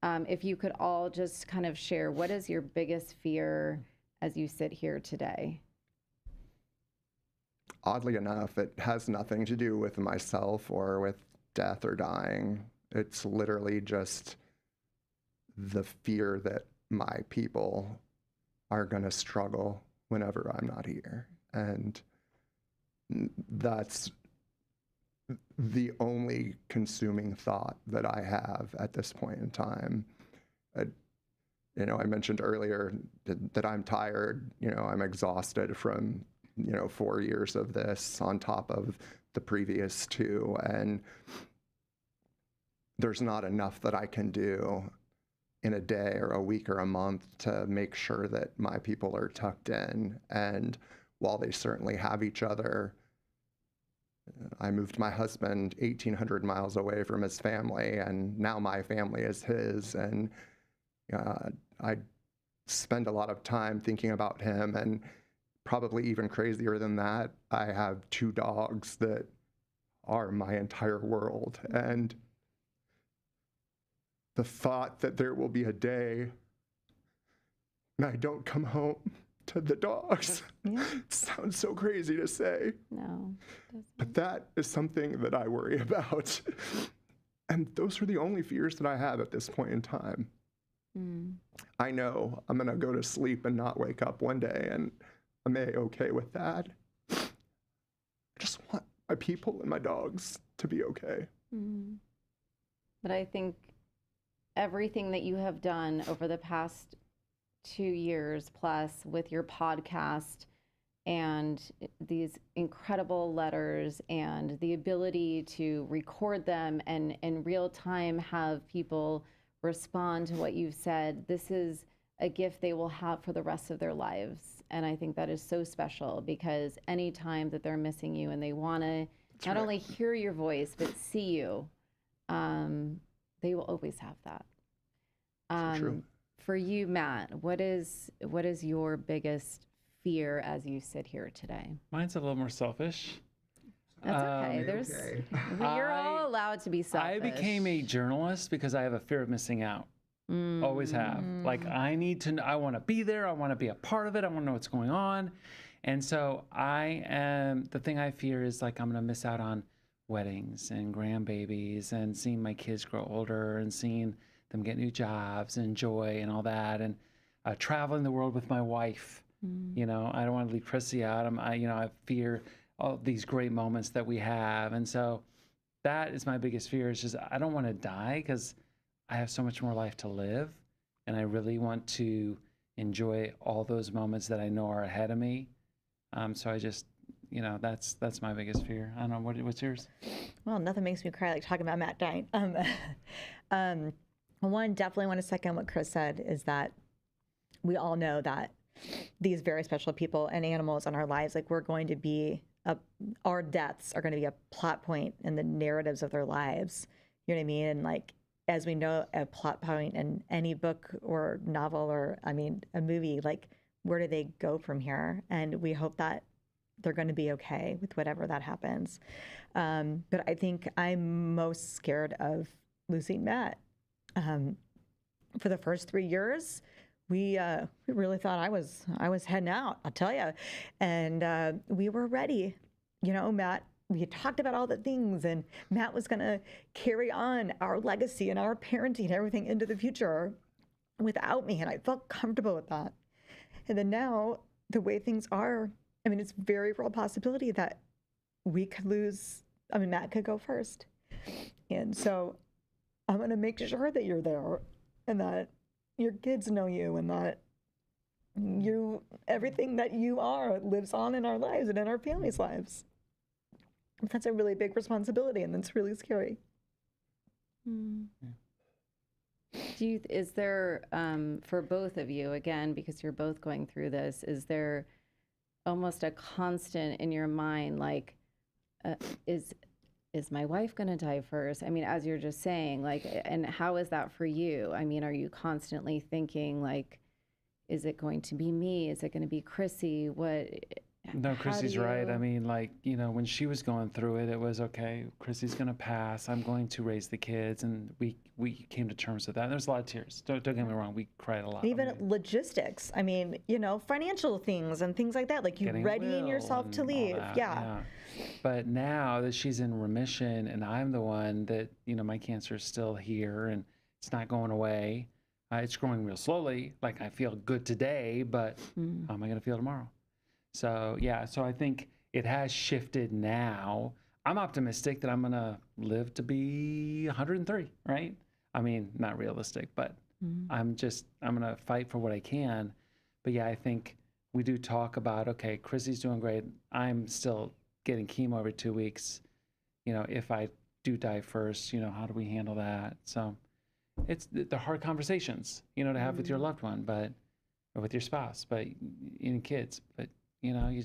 If you could all just kind of share, what is your biggest fear as you sit here today? Oddly enough, it has nothing to do with myself or with death or dying. It's literally just the fear that my people are going to struggle whenever I'm not here. And that's the only consuming thought that I have at this point in time. You know, I mentioned earlier that I'm tired, you know, I'm exhausted from, you know, 4 years of this on top of the previous 2. And there's not enough that I can do in a day or a week or a month to make sure that my people are tucked in. And while they certainly have each other, I moved my husband 1,800 miles away from his family, and now my family is his. And I spend a lot of time thinking about him, and probably even crazier than that, I have 2 dogs that are my entire world. And the thought that there will be a day when I don't come home to the dogs sounds so crazy to say. No. But that is something that I worry about. And those are the only fears that I have at this point in time. I know I'm going to go to sleep and not wake up one day, and I'm okay with that. I just want my people and my dogs to be okay. But I think everything that you have done over the past 2 years plus with your podcast and these incredible letters and the ability to record them and in real time have people respond to what you've said, this is a gift they will have for the rest of their lives. And I think that is so special, because anytime that they're missing you and they want to not only hear your voice, but see you, they will always have that. So true. For you, Matt, what is your biggest fear as you sit here today? Mine's a little more selfish. That's okay. You're all allowed to be selfish. I became a journalist because I have a fear of missing out. Always have. Like, I want to be there. I want to be a part of it. I want to know what's going on. And so the thing I fear is, like, I'm going to miss out on weddings and grandbabies and seeing my kids grow older and seeing them get new jobs and joy and all that, and traveling the world with my wife. You know, I don't want to leave Chrissy out. I fear all these great moments that we have. And so that is my biggest fear, is just, I don't want to die, because I have so much more life to live. And I really want to enjoy all those moments that I know are ahead of me. So I just, that's my biggest fear. I don't know, what's yours? Well, nothing makes me cry like talking about Matt dying. One, definitely want to second what Kris said, is that we all know that these very special people and animals in our lives, like, we're going to be our deaths are going to be a plot point in the narratives of their lives. You know what I mean? And like, as we know, a plot point in any book or novel or, I mean, a movie, like, where do they go from here? And we hope that they're going to be okay with whatever that happens. But I think I'm most scared of losing Matt. For the first 3 years, we really thought I was heading out, I'll tell you. And we were ready. You know, Matt, we had talked about all the things, and Matt was going to carry on our legacy and our parenting and everything into the future without me. And I felt comfortable with that. And then now, the way things are, I mean, it's a very real possibility that we could lose, I mean, Matt could go first. And so I'm going to make sure that you're there and that your kids know you and that everything that you are lives on in our lives and in our families' lives. That's a really big responsibility, and that's really scary. Is there, for both of you, again, because you're both going through this, is there almost a constant in your mind, like, is my wife going to die first? I mean, as you're just saying, like, and how is that for you? I mean, are you constantly thinking, like, is it going to be me? Is it going to be Chrissy? No, Chrissy's right. I mean, like, you know, when she was going through it, it was, okay, Chrissy's going to pass. I'm going to raise the kids. And we came to terms with that. And there's a lot of tears. Don't get me wrong. We cried a lot. Even logistics. I mean, you know, financial things and things like that. Like you readying yourself to leave. Yeah. But now that she's in remission and I'm the one that, you know, my cancer is still here and it's not going away. It's growing real slowly. Like I feel good today, but how am I going to feel tomorrow? So, yeah, so I think it has shifted now. I'm optimistic that I'm going to live to be 103, right? I mean, not realistic, but I'm going to fight for what I can. But yeah, I think we do talk about, okay, Chrissy's doing great. I'm still getting chemo every 2 weeks. You know, if I do die first, you know, how do we handle that? So it's the hard conversations, you know, to have with your loved one, or with your spouse, but in kids, but you know,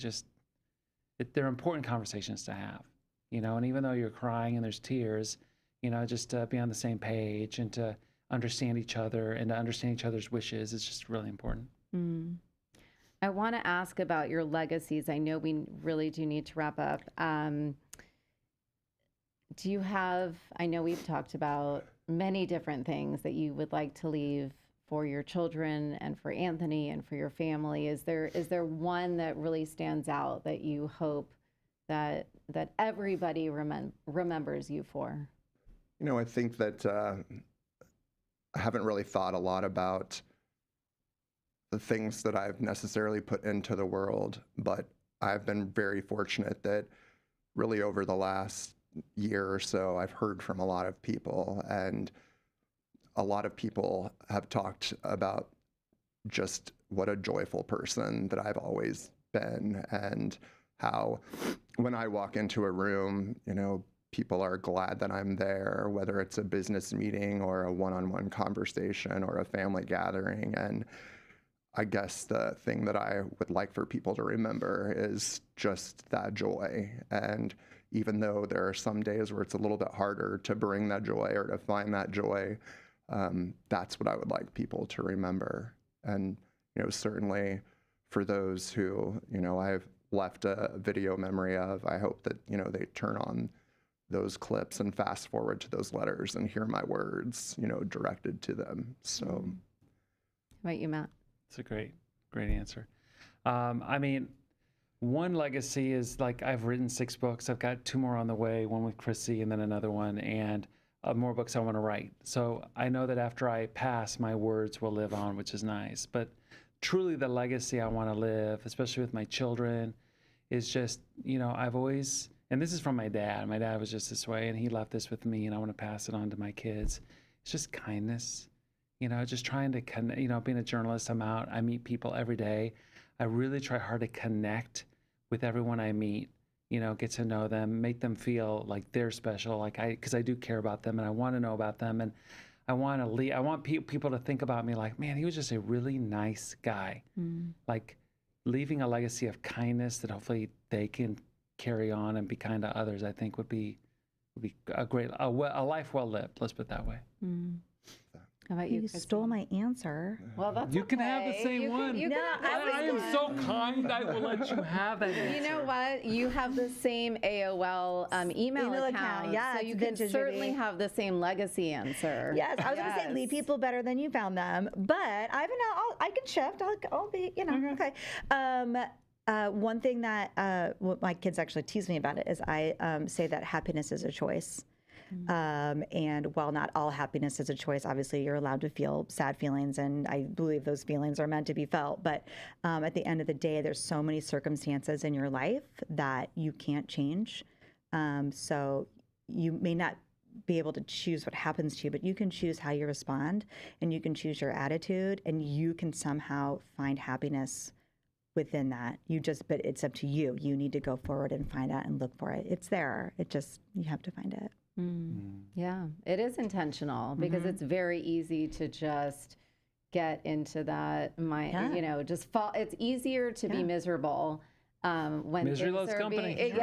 they're important conversations to have, you know, and even though you're crying and there's tears, you know, just to be on the same page and to understand each other and to understand each other's wishes is just really important. I want to ask about your legacies. I know we really do need to wrap up. Do you have, I know we've talked about many different things that you would like to leave for your children and for Anthony and for your family. Is there one that really stands out that you hope that everybody remembers you for? You know, I think that I haven't really thought a lot about the things that I've necessarily put into the world, but I've been very fortunate that really over the last year or so, I've heard from a lot of people, and a lot of people have talked about just what a joyful person that I've always been, and how when I walk into a room, you know, people are glad that I'm there, whether it's a business meeting or a one-on-one conversation or a family gathering. And I guess the thing that I would like for people to remember is just that joy. And even though there are some days where it's a little bit harder to bring that joy or to find that joy, that's what I would like people to remember. And, you know, certainly for those who, you know, I've left a video memory of, I hope that, you know, they turn on those clips and fast forward to those letters and hear my words, you know, directed to them. So. How about you, Matt? It's a great answer. I mean, one legacy is, like, I've written 6 books. I've got 2 more on the way, one with Chrissy and then another one, and more books I want to write. So I know that after I pass, my words will live on, which is nice. But truly the legacy I want to live, especially with my children, is just, you know, I've always, and this is from my dad. My dad was just this way, and he left this with me, and I want to pass it on to my kids. It's just kindness, you know, just trying to connect. You know, being a journalist, I'm out, I meet people every day. I really try hard to connect with everyone I meet, you know, get to know them, make them feel like they're special, like because I do care about them and I want to know about them, and I want people to think about me like, man, he was just a really nice guy. Like leaving a legacy of kindness that hopefully they can carry on and be kind to others, I think would be a life well lived. Let's put it that way. How about you? You stole my answer. Well, that's You can have the okay. same You can- one. you can have the I same am so kind. I will let you have that answer. You know what? You have the same AOL email account. Yeah, so it's you can vintage, certainly baby. have the same legacy answer. Yes, I was going to say leave people better than you found them, but I can shift. I'll be, okay. One thing that my kids actually tease me about it is I say that happiness is a choice. And while not all happiness is a choice, obviously you're allowed to feel sad feelings, and I believe those feelings are meant to be felt. But at the end of the day, there's so many circumstances in your life that you can't change. So you may not be able to choose what happens to you, but you can choose how you respond, and you can choose your attitude, and you can somehow find happiness within that. But it's up to you. You need to go forward and find out and look for it. It's there. You have to find it. Yeah, it is intentional because it's very easy to just get into that just fall. It's easier to be miserable when Misery things loves are company. being,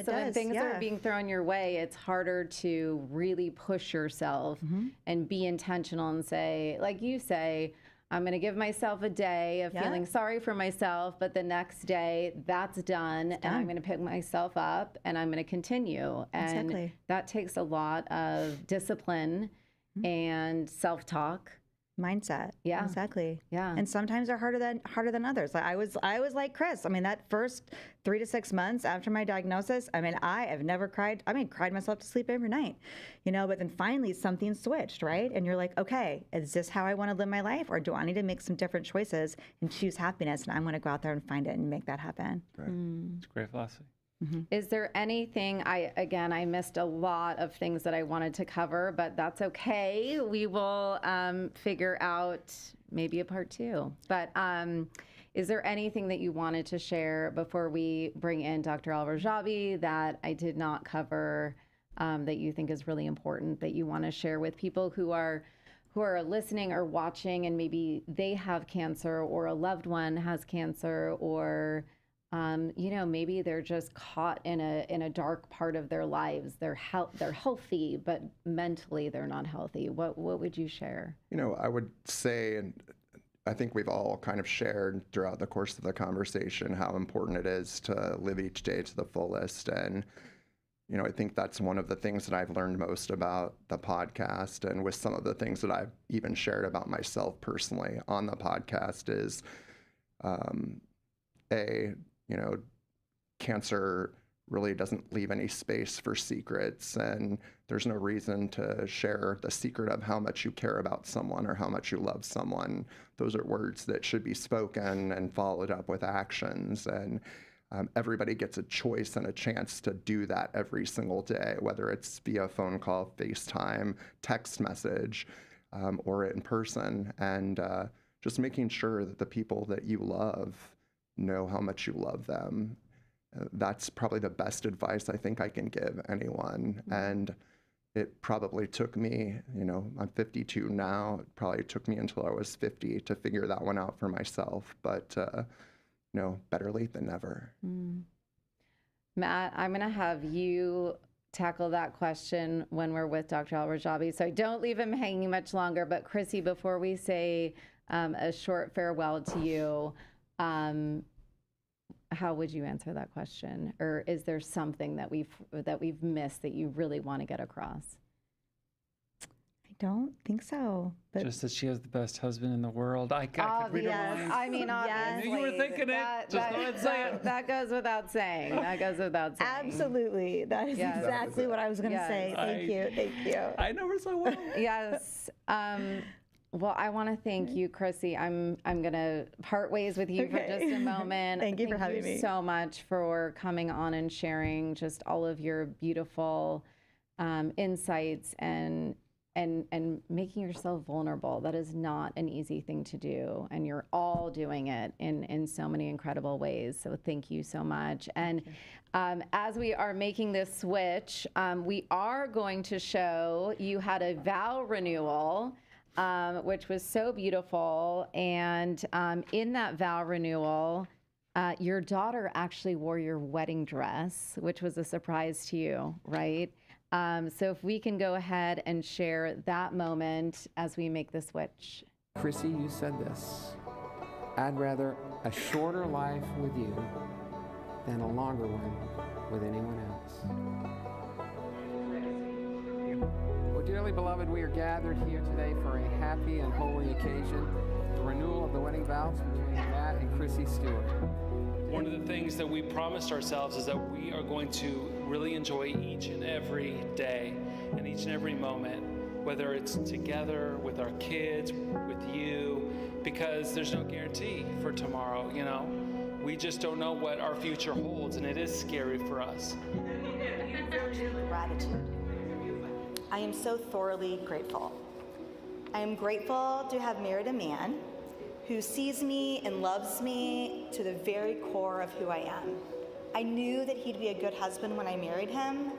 so when things are being thrown your way, it's harder to really push yourself and be intentional and say, like you say, I'm going to give myself a day of feeling sorry for myself, but the next day that's done, and I'm going to pick myself up and I'm going to continue. And that takes a lot of discipline and self-talk. Mindset. Yeah. Exactly. Yeah. And sometimes they're harder than others. I was like Kris. I mean, that first 3 to 6 months after my diagnosis, I mean, I have never cried. I mean, cried myself to sleep every night, but then finally something switched, right? And you're like, okay, is this how I want to live my life? Or do I need to make some different choices and choose happiness? And I'm going to go out there and find it and make that happen. Great. It's a great philosophy. Is there anything, I missed a lot of things that I wanted to cover, but that's okay. We will figure out maybe a part 2. But is there anything that you wanted to share before we bring in Dr. Al-Rajabi that I did not cover that you think is really important that you want to share with people who are listening or watching, and maybe they have cancer or a loved one has cancer, or maybe they're just caught in a dark part of their lives. They're healthy, but mentally they're not healthy. What would you share? I would say, and I think we've all kind of shared throughout the course of the conversation, how important it is to live each day to the fullest. And, I think that's one of the things that I've learned most about the podcast, and with some of the things that I've even shared about myself personally on the podcast is, cancer really doesn't leave any space for secrets, and there's no reason to share the secret of how much you care about someone or how much you love someone. Those are words that should be spoken and followed up with actions, and everybody gets a choice and a chance to do that every single day, whether it's via phone call, FaceTime, text message, or in person, and just making sure that the people that you love know how much you love them. That's probably the best advice I think I can give anyone. And it probably took me, I'm 52 now. It probably took me until I was 50 to figure that one out for myself. But, better late than never. Matt, I'm going to have you tackle that question when we're with Dr. Al-Rajabi. So don't leave him hanging much longer. But Chrissy, before we say a short farewell to you, how would you answer that question? Or is there something that we've missed that you really want to get across? I don't think so. But just that she has the best husband in the world. I could read her mind. I mean, obviously. I knew you were thinking it. Just go ahead and say it. That goes without saying. Absolutely. That is exactly what I was going to say. Thank you. I know her so well. Yes. Well, I want to thank you, Chrissy. I'm going to part ways with you for just a moment. Thank you for having me. Thank you so much for coming on and sharing just all of your beautiful insights and making yourself vulnerable. That is not an easy thing to do, and you're all doing it in so many incredible ways. So thank you so much. And as we are making this switch, we are going to show you had a vow renewal, which was so beautiful. And in that vow renewal, Your daughter actually wore your wedding dress, which was a surprise to you, right? So if we can go ahead and share that moment as we make the switch. Chrissy, you said this. I'd rather a shorter life with you than a longer one with anyone else. Well, dearly beloved, we are gathered here today for a happy and holy occasion, the renewal of the wedding vows between Matt and Chrissy Stewart. One of the things that we promised ourselves is that we are going to really enjoy each and every day and each and every moment, whether it's together with our kids, with you, because there's no guarantee for tomorrow, you know. We just don't know what our future holds, and it is scary for us. Gratitude. I am so thoroughly grateful. I am grateful to have married a man who sees me and loves me to the very core of who I am. I knew that he'd be a good husband when I married him,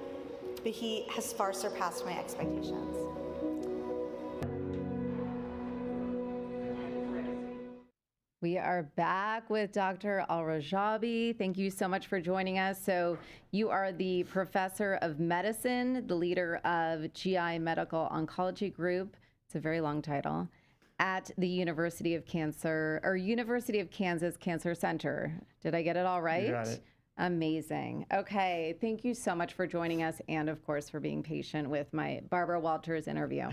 but he has far surpassed my expectations. We are back with Dr. Al-Rajabi. Thank you so much for joining us. So you are the professor of medicine, the leader of GI Medical Oncology Group. It's a very long title. At the University of Kansas Cancer Center. Did I get it all right? You got it. Amazing. Okay. Thank you so much for joining us and, of course, for being patient with my Barbara Walters interview.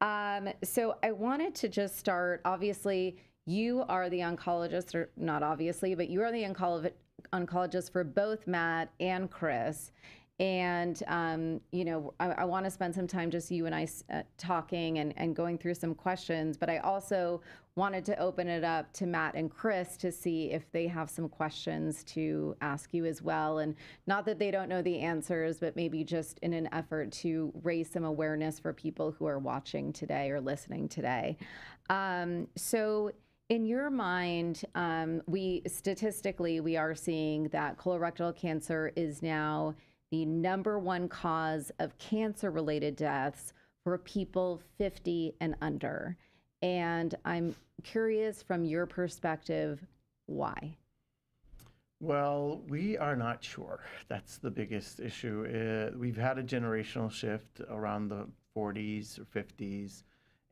So I wanted to just start, obviously, you are the oncologist, or not obviously, but you are the oncologist for both Matt and Kris. And, you know, I want to spend some time just you and I talking and going through some questions, but I also wanted to open it up to Matt and Kris to see if they have some questions to ask you as well. And not that they don't know the answers, but maybe just in an effort to raise some awareness for people who are watching today or listening today. So in your mind, statistically, we are seeing that colorectal cancer is now the #1 cause of cancer-related deaths for people 50 and under. And I'm curious from your perspective, why? Well, we are not sure. That's the biggest issue. We've had a generational shift around the 40s or 50s,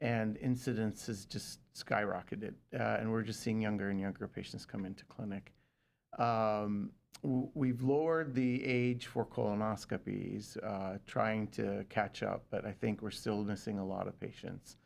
and incidence has just skyrocketed. And we're just seeing younger and younger patients come into clinic. We've lowered the age for colonoscopies, trying to catch up, but I think we're still missing a lot of patients.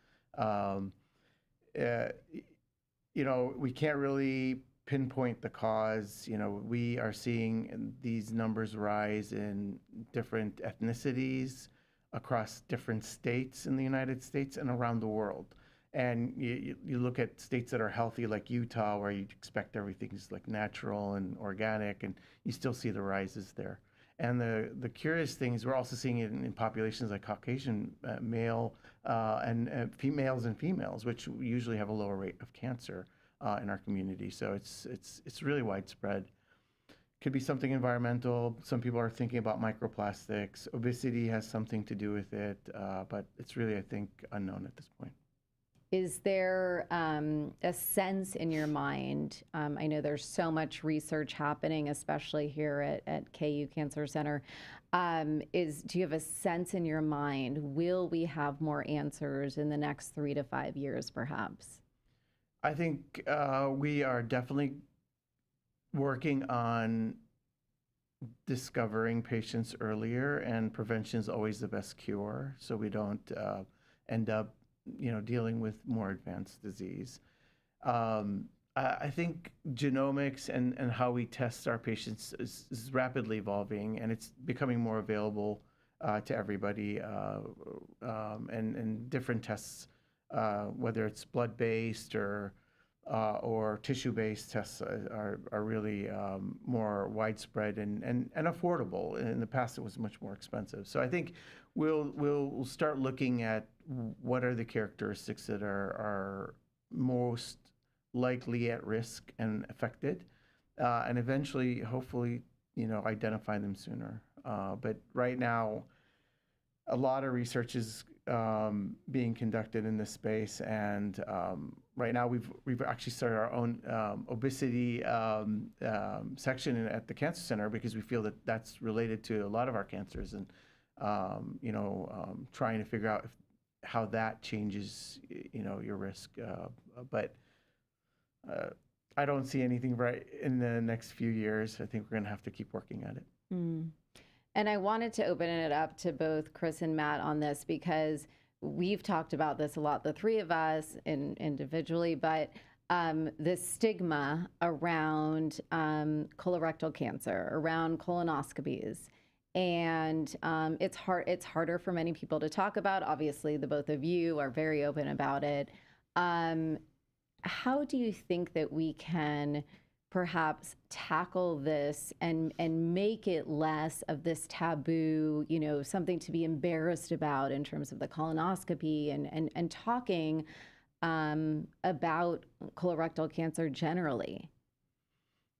You know, we can't really pinpoint the cause. You know, we are seeing these numbers rise in different ethnicities across different states in the United States and around the world. And you look at states that are healthy, like Utah, where you expect everything's like natural and organic, and you still see the rises there. And the curious thing is we're also seeing it in populations like Caucasian male and females, which usually have a lower rate of cancer in our community. So it's really widespread. Could be something environmental. Some people are thinking about microplastics. Obesity has something to do with it, but it's really, I think, unknown at this point. Is there a sense in your mind? I know there's so much research happening, especially here at KU Cancer Center. Do you have a sense in your mind, will we have more answers in the next 3 to 5 years, perhaps? I think we are definitely working on discovering patients earlier, and prevention is always the best cure, so we don't end up dealing with more advanced disease. I think genomics and how we test our patients is rapidly evolving, and it's becoming more available to everybody. And different tests, whether it's blood-based or tissue-based tests, are really more widespread and affordable. In the past, it was much more expensive. So I think we'll start looking at what are the characteristics that are most likely at risk and affected, and eventually, hopefully, identify them sooner. But right now, a lot of research is being conducted in this space, and right now we've actually started our own obesity section at the Cancer Center, because we feel that that's related to a lot of our cancers, and trying to figure out how that changes your risk. But I don't see anything right in the next few years. I think we're going to have to keep working at it. Mm. And I wanted to open it up to both Kris and Matt on this, because we've talked about this a lot, the three of us individually, but the stigma around colorectal cancer, around colonoscopies. And it's harder for many people to talk about. Obviously, the both of you are very open about it. How do you think that we can perhaps tackle this and make it less of this taboo, something to be embarrassed about in terms of the colonoscopy, and talking about colorectal cancer generally?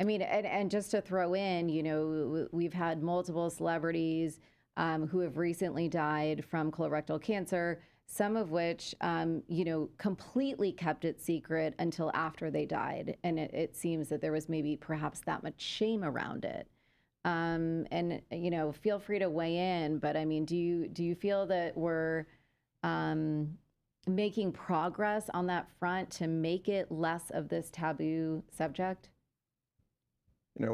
I mean, and just to throw in, we've had multiple celebrities who have recently died from colorectal cancer, some of which, completely kept it secret until after they died. And it seems that there was maybe perhaps that much shame around it. And feel free to weigh in, but I mean, do you feel that we're making progress on that front to make it less of this taboo subject?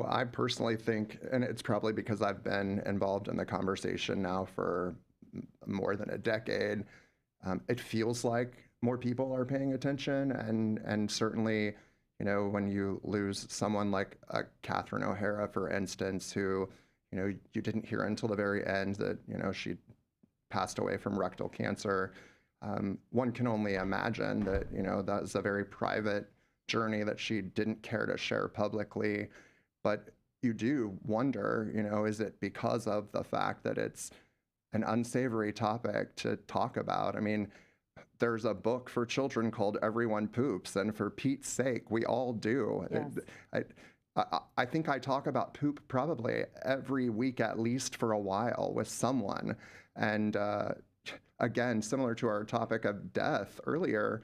I personally think, and it's probably because I've been involved in the conversation now for more than a decade, it feels like more people are paying attention, and certainly, when you lose someone like Catherine O'Hara, for instance, who, you didn't hear until the very end that, she passed away from rectal cancer. One can only imagine that, that was a very private journey that she didn't care to share publicly. But you do wonder, is it because of the fact that it's an unsavory topic to talk about? I mean, there's a book for children called Everyone Poops, and for Pete's sake, we all do. Yes. I think I talk about poop probably every week, at least for a while, with someone. And again, similar to our topic of death earlier,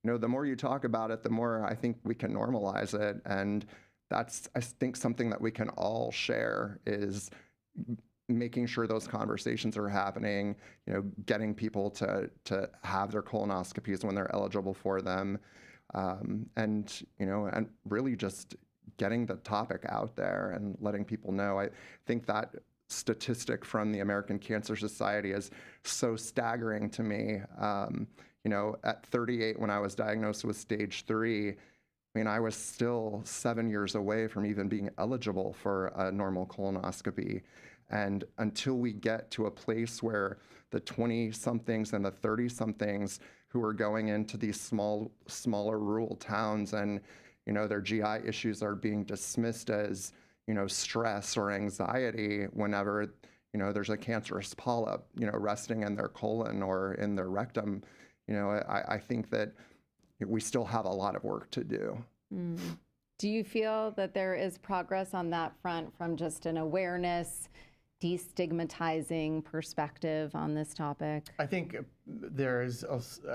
the more you talk about it, the more I think we can normalize it. And that's, I think, something that we can all share, is making sure those conversations are happening, getting people to have their colonoscopies when they're eligible for them, and really just getting the topic out there and letting people know. I think that statistic from the American Cancer Society is so staggering to me. At 38, when I was diagnosed with stage 3, I was still 7 years away from even being eligible for a normal colonoscopy. And until we get to a place where the 20-somethings and the 30-somethings who are going into these smaller rural towns, and, their GI issues are being dismissed as, stress or anxiety whenever, there's a cancerous polyp, resting in their colon or in their rectum, I think that we still have a lot of work to do. Mm. Do you feel that there is progress on that front from just an awareness, destigmatizing perspective on this topic? I think there is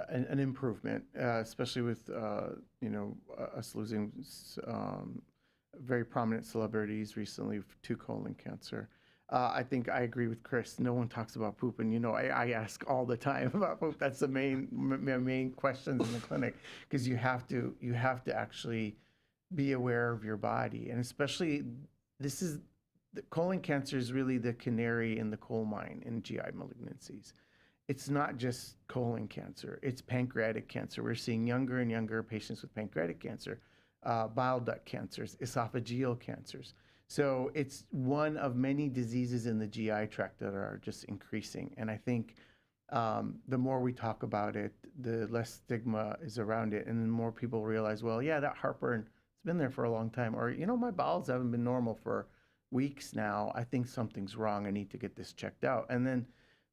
an improvement, especially with us losing very prominent celebrities recently to colon cancer. I think I agree with Kris. No one talks about poop, and I ask all the time about poop. That's the main questions in the clinic, because you have to actually be aware of your body, and especially the colon cancer is really the canary in the coal mine in GI malignancies. It's not just colon cancer; it's pancreatic cancer. We're seeing younger and younger patients with pancreatic cancer, bile duct cancers, esophageal cancers. So it's one of many diseases in the GI tract that are just increasing. And I think the more we talk about it, the less stigma is around it. And the more people realize, well, yeah, that heartburn, it's been there for a long time. Or, my bowels haven't been normal for weeks now. I think something's wrong. I need to get this checked out. And then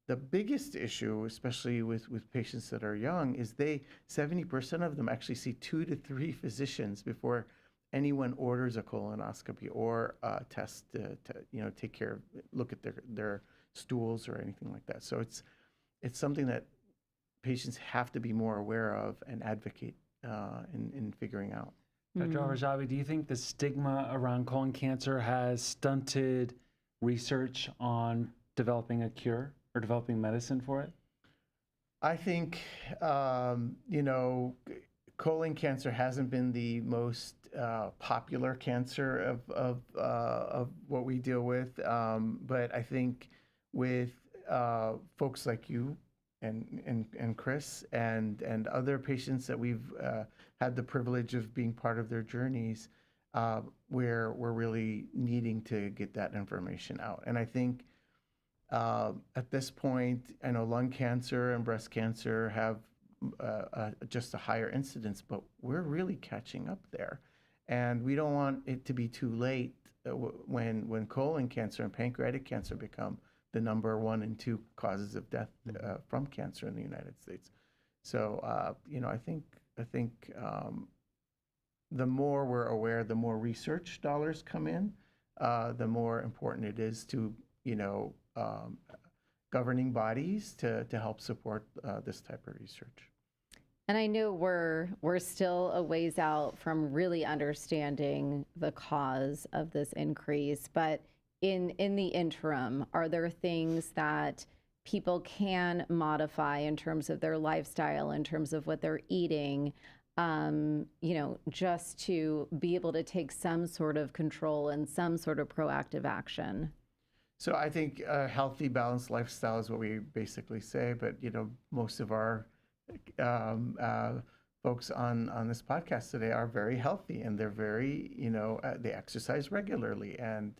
the biggest issue, especially with patients that are young, is 70% of them actually see 2 to 3 physicians before anyone orders a colonoscopy or a test to take care of, look at their stools or anything like that. So it's something that patients have to be more aware of and advocate in figuring out. Dr. Al-Rajabi, do you think the stigma around colon cancer has stunted research on developing a cure or developing medicine for it? I think, colon cancer hasn't been the most popular cancer of what we deal with, but I think with folks like you and Kris and other patients that we've had the privilege of being part of their journeys, we're really needing to get that information out. And I think at this point, I know lung cancer and breast cancer have just a higher incidence, but we're really catching up there. And we don't want it to be too late when colon cancer and pancreatic cancer become the number 1 and 2 causes of death from cancer in the United States. So, I think the more we're aware, the more research dollars come in, the more important it is to, governing bodies to help support this type of research. And I know we're still a ways out from really understanding the cause of this increase, but in the interim, are there things that people can modify in terms of their lifestyle, in terms of what they're eating, just to be able to take some sort of control and some sort of proactive action? So I think a healthy, balanced lifestyle is what we basically say, but most of our folks on this podcast today are very healthy, and they're very, they exercise regularly, and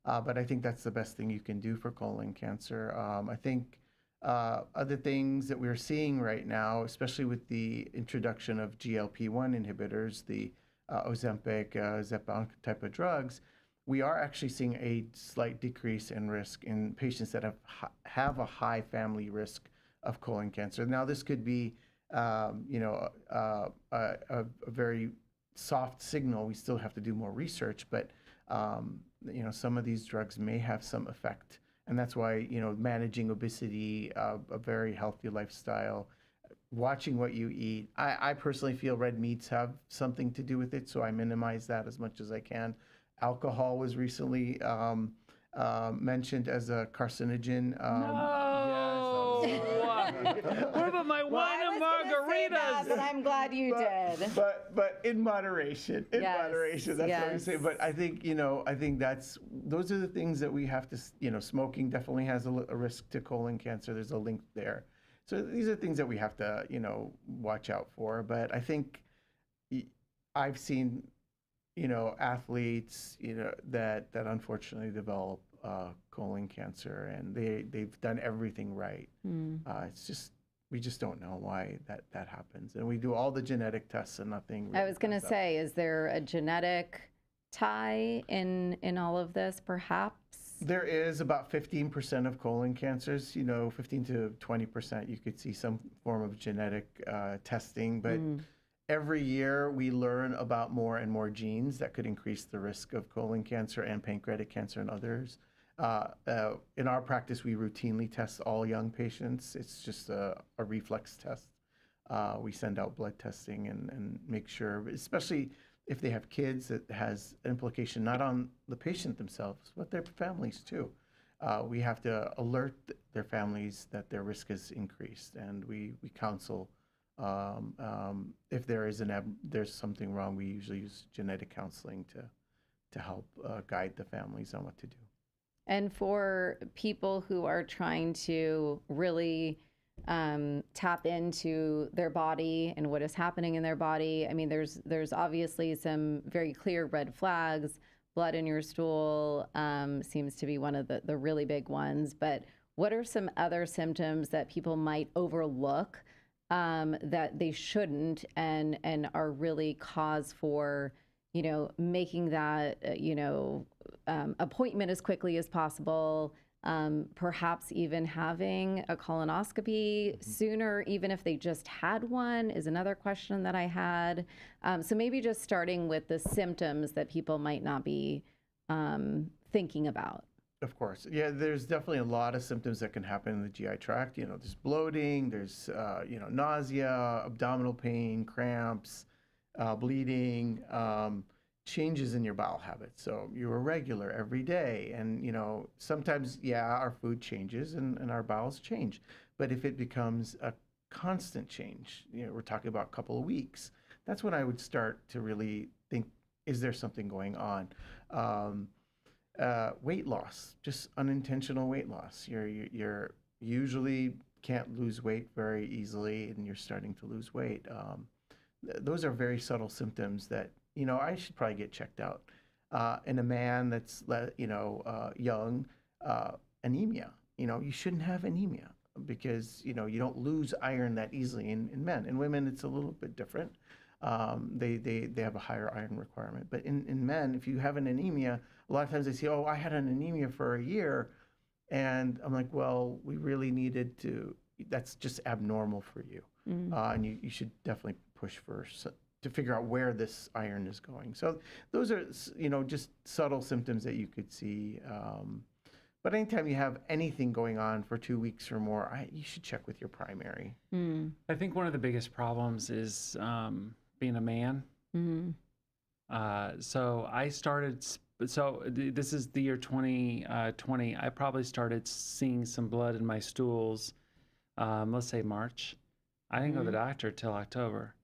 but I think that's the best thing you can do for colon cancer. I think other things that we're seeing right now, especially with the introduction of GLP-1 inhibitors, the Ozempic, Zepbound type of drugs, we are actually seeing a slight decrease in risk in patients that have a high family risk of colon cancer. Now, this could be, a very soft signal. We still have to do more research, but some of these drugs may have some effect, and that's why managing obesity, a very healthy lifestyle, watching what you eat. I personally feel red meats have something to do with it, so I minimize that as much as I can. Alcohol was recently mentioned as a carcinogen. What about my wine and margaritas? But I'm glad you did. But in moderation, moderation. That's what I'm saying. But I think those are the things that we have to. Smoking definitely has a risk to colon cancer. There's a link there. So these are things that we have to watch out for. But I think I've seen athletes that unfortunately develop colon cancer, and they've done everything right. It's just we just don't know why that happens, and we do all the genetic tests and nothing. Really. I was going to say, is there a genetic tie in all of this, perhaps? There is about 15% of colon cancers. 15 to 20%. You could see some form of genetic testing, but. Every year, we learn about more and more genes that could increase the risk of colon cancer and pancreatic cancer and others. In our practice, we routinely test all young patients. It's just a reflex test. We send out blood testing and make sure, especially if they have kids, that has implication not on the patient themselves, but their families too. We have to alert their families that their risk has increased, and we counsel. If there's something wrong, we usually use genetic counseling to help guide the families on what to do. And for people who are trying to really tap into their body and what is happening in their body, I mean, there's obviously some very clear red flags. Blood in your stool seems to be one of the really big ones. But what are some other symptoms that people might overlook that they shouldn't and are really cause for, making that, appointment as quickly as possible, perhaps even having a colonoscopy sooner, even if they just had one, is another question that I had. So maybe just starting with the symptoms that people might not be thinking about. Of course. Yeah, there's definitely a lot of symptoms that can happen in the GI tract. There's bloating, there's, nausea, abdominal pain, cramps, bleeding, changes in your bowel habits. So you're irregular every day. And, sometimes, our food changes and our bowels change. But if it becomes a constant change, we're talking about a couple of weeks, that's when I would start to really think, is there something going on? Weight loss, just unintentional weight loss. You're usually can't lose weight very easily, and you're starting to lose weight. Those are very subtle symptoms that I should probably get checked out. In a man that's young, anemia. You shouldn't have anemia because you don't lose iron that easily in men. In women, it's a little bit different. They have a higher iron requirement. But in men, if you have an anemia, a lot of times they say, oh, I had an anemia for a year. And I'm like, well, we really needed to, that's just abnormal for you. And you should definitely push to figure out where this iron is going. So those are, just subtle symptoms that you could see. But anytime you have anything going on for 2 weeks or more, you should check with your primary. I think one of the biggest problems is being a man. So I started, this is the year 2020. I probably started seeing some blood in my stools, let's say March. I didn't go to the doctor till October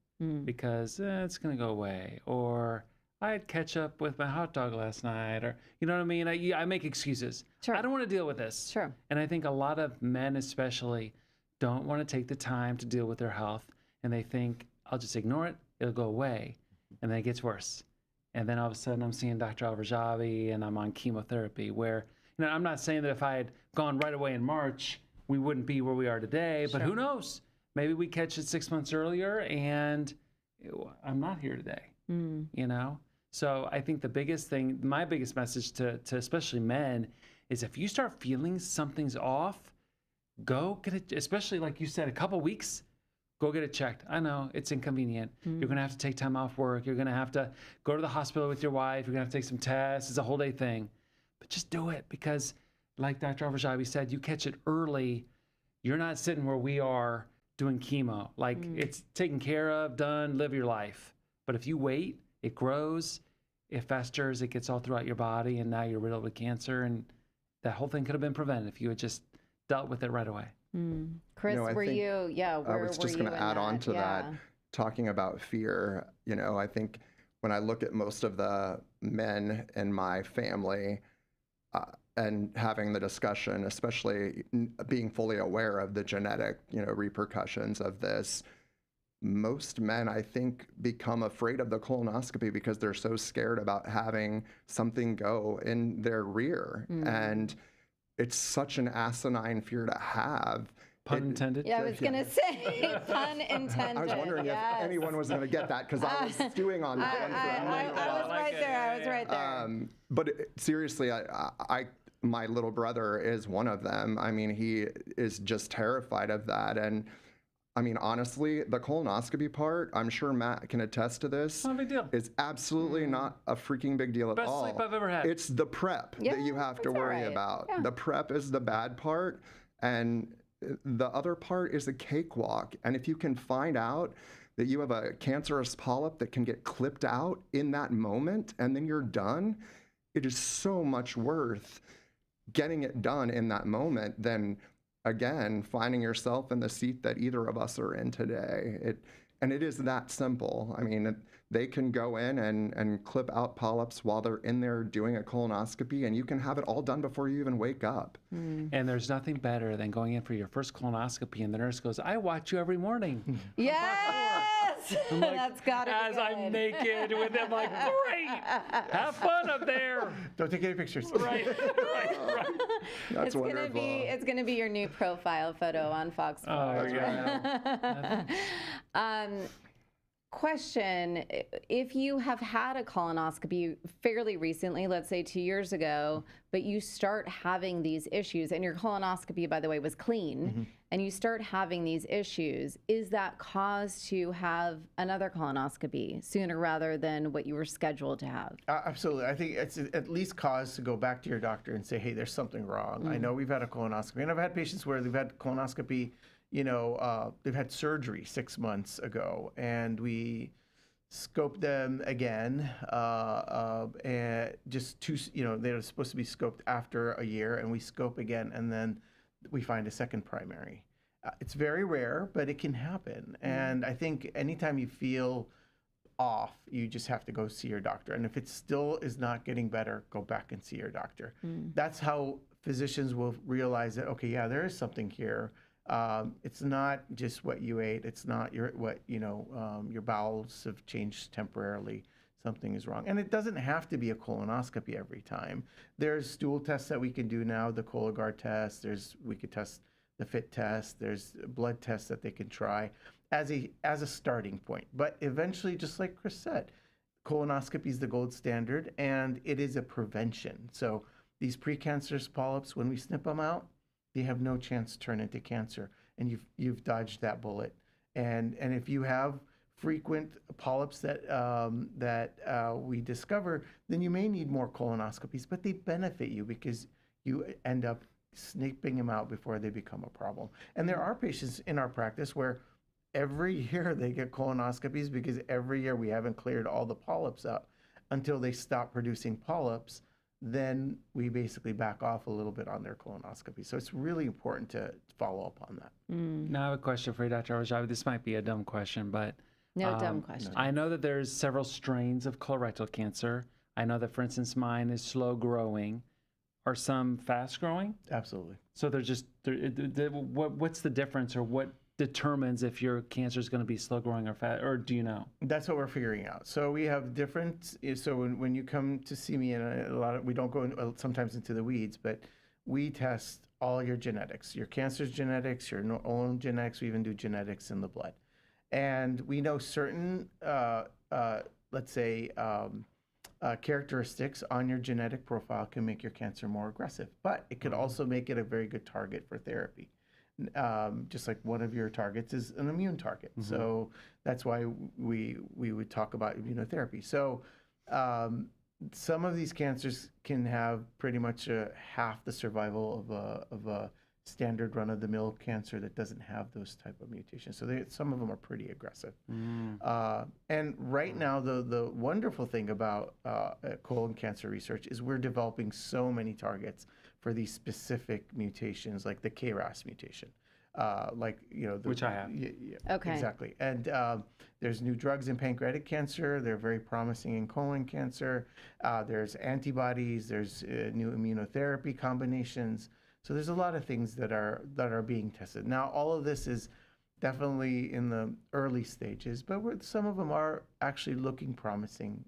because it's going to go away. Or I had ketchup with my hot dog last night, or you know what I mean? I make excuses. Sure. I don't want to deal with this. Sure. And I think a lot of men especially don't want to take the time to deal with their health, and they think, I'll just ignore it, it'll go away, and then it gets worse. And then all of a sudden I'm seeing Dr. Al-Rajabi and I'm on chemotherapy where, I'm not saying that if I had gone right away in March, we wouldn't be where we are today, but who knows? Maybe we catch it 6 months earlier and I'm not here today, So I think the biggest thing, my biggest message to especially men is if you start feeling something's off, go get it, especially like you said, a couple weeks, go get it checked. I know it's inconvenient. You're going to have to take time off work. You're going to have to go to the hospital with your wife. You're going to have to take some tests. It's a whole day thing. But just do it because like Dr. Al-Rajabi said, you catch it early. You're not sitting where we are doing chemo. Like it's taken care of, done, live your life. But if you wait, it grows, it festers, it gets all throughout your body, and now you're riddled with cancer. And that whole thing could have been prevented if you had just dealt with it right away. Chris, were you? Yeah, I was just going to add on to that, talking about fear. I think when I look at most of the men in my family and having the discussion, especially being fully aware of the genetic, repercussions of this, most men, I think, become afraid of the colonoscopy because they're so scared about having something go in their rear. And it's such an asinine fear to have. Pun intended. Yeah, I was going to say, pun intended. I was wondering if anyone was going to get that because I was stewing on that one for a minute. I was right there. But seriously, my little brother is one of them. I mean, he is just terrified of that. And I mean, honestly, the colonoscopy part, I'm sure Matt can attest to this. Not a big deal. It's absolutely not a freaking big deal at all. Best sleep I've ever had. It's the prep that you have to worry about. Yeah. The prep is the bad part, and the other part is a cakewalk. And if you can find out that you have a cancerous polyp that can get clipped out in that moment, and then you're done, it is so much worth getting it done in that moment than, again, finding yourself in the seat that either of us are in today. And it is that simple. I mean, they can go in and clip out polyps while they're in there doing a colonoscopy, and you can have it all done before you even wake up. And there's nothing better than going in for your first colonoscopy, and the nurse goes, I watch you every morning. Yes! I'm like, that's gotta be good. I'm naked with him, like, great! Have fun up there! Don't take any pictures. Right. That's wonderful. It's gonna be your new profile photo on Fox 4. Oh, yeah. Question, if you have had a colonoscopy fairly recently, let's say 2 years ago, but you start having these issues, and your colonoscopy, by the way, was clean, and you start having these issues, is that cause to have another colonoscopy sooner rather than what you were scheduled to have? Absolutely. I think it's at least cause to go back to your doctor and say, hey, there's something wrong. I know we've had a colonoscopy, and I've had patients where they've had colonoscopy, they've had surgery 6 months ago, and we scoped them again, and they're supposed to be scoped after a year, and we scope again, and then we find a second primary. It's very rare, but it can happen. And I think anytime you feel off, you just have to go see your doctor. And if it still is not getting better, go back and see your doctor. That's how physicians will realize that, okay, yeah, there is something here. It's not just what you ate. It's not your bowels have changed temporarily. Something is wrong. And it doesn't have to be a colonoscopy every time. There's stool tests that we can do now, the Cologuard test. We could test the FIT test. There's blood tests that they can try as a starting point. But eventually, just like Kris said, colonoscopy is the gold standard, and it is a prevention. So these precancerous polyps, when we snip them out, they have no chance to turn into cancer, and you've dodged that bullet. And if you have frequent polyps that we discover, then you may need more colonoscopies, but they benefit you because you end up sniping them out before they become a problem. And there are patients in our practice where every year they get colonoscopies because every year we haven't cleared all the polyps up until they stop producing polyps. Then we basically back off a little bit on their colonoscopy. So it's really important to follow up on that. Now I have a question for you, Dr. Al-Rajabi. This might be a dumb question, but No dumb question. I know that there's several strains of colorectal cancer. I know that, for instance, mine is slow growing. Are some fast growing? Absolutely. So what's the difference, or what determines if your cancer is going to be slow growing or fast, or do you know? That's what we're figuring out. So we have different, so when you come to see me, and we don't go sometimes into the weeds, but we test all your genetics, your cancer's genetics, your own genetics. We even do genetics in the blood. And we know certain, let's say, characteristics on your genetic profile can make your cancer more aggressive, but it could also make it a very good target for therapy. Just like one of your targets is an immune target. So that's why we would talk about immunotherapy. So some of these cancers can have pretty much half the survival of a standard run-of-the-mill cancer that doesn't have those type of mutations. So some of them are pretty aggressive. And right now, the wonderful thing about colon cancer research is we're developing so many targets for these specific mutations, like the KRAS mutation. Which I have. Okay. Exactly. And there's new drugs in pancreatic cancer. They're very promising in colon cancer. There's antibodies. There's new immunotherapy combinations. So there's a lot of things that are being tested. Now, all of this is definitely in the early stages, but some of them are actually looking promising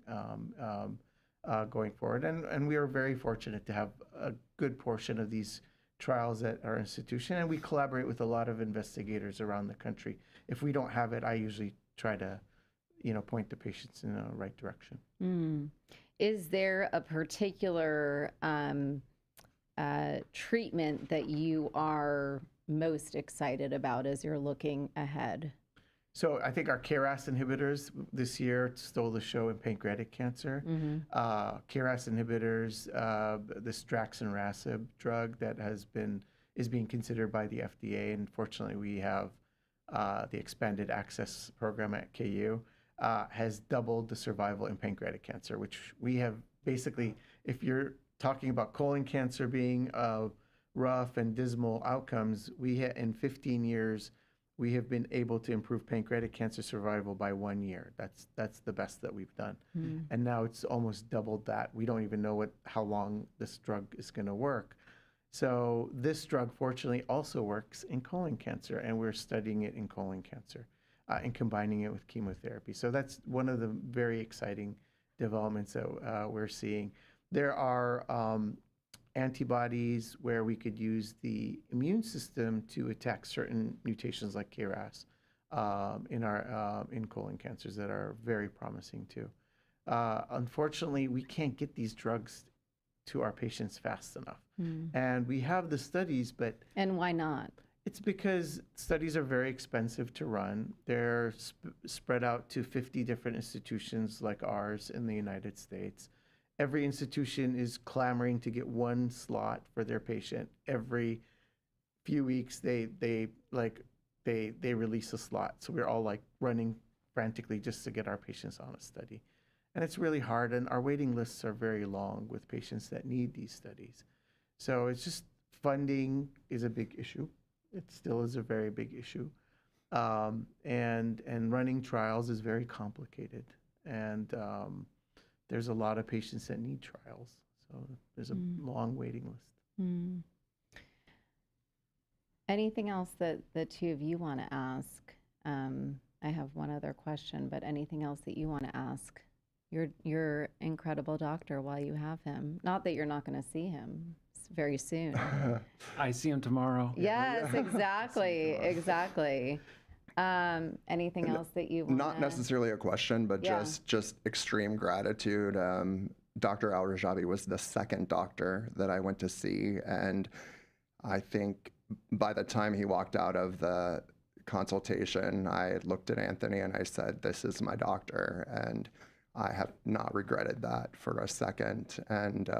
going forward. And we are very fortunate to have a good portion of these trials at our institution, and we collaborate with a lot of investigators around the country. If we don't have it, I usually try to, point the patients in the right direction. Is there a particular treatment that you are most excited about as you're looking ahead? So I think our KRAS inhibitors this year stole the show in pancreatic cancer. KRAS inhibitors, this daraxonrasib drug that is being considered by the FDA, and fortunately we have the expanded access program at KU, has doubled the survival in pancreatic cancer, which we have basically, if you're talking about colon cancer being rough and dismal outcomes, in 15 years, we have been able to improve pancreatic cancer survival by 1 year. That's the best that we've done. And now it's almost doubled that. We don't even know how long this drug is going to work. So this drug, fortunately, also works in colon cancer, and we're studying it in colon cancer and combining it with chemotherapy. So that's one of the very exciting developments that we're seeing. There are antibodies where we could use the immune system to attack certain mutations like KRAS in colon cancers that are very promising too. Unfortunately, we can't get these drugs to our patients fast enough. And we have the studies, but... And why not? It's because studies are very expensive to run. They're spread out to 50 different institutions like ours in the United States. Every institution is clamoring to get one slot for their patient. Every few weeks, they release a slot. So we're all like running frantically just to get our patients on a study. And it's really hard, and our waiting lists are very long with patients that need these studies. So it's just funding is a big issue. It still is a very big issue. And running trials is very complicated. And there's a lot of patients that need trials. So there's a long waiting list. Anything else that the two of you want to ask? I have one other question, but anything else that you want to ask your incredible doctor while you have him? Not that you're not going to see him very soon. I see him tomorrow. Yes, exactly. Anything else that you want? Not necessarily a question, but just extreme gratitude. Dr. Al-Rajabi was the second doctor that I went to see, and I think by the time he walked out of the consultation, I looked at Anthony and I said, "This is my doctor," and I have not regretted that for a second. And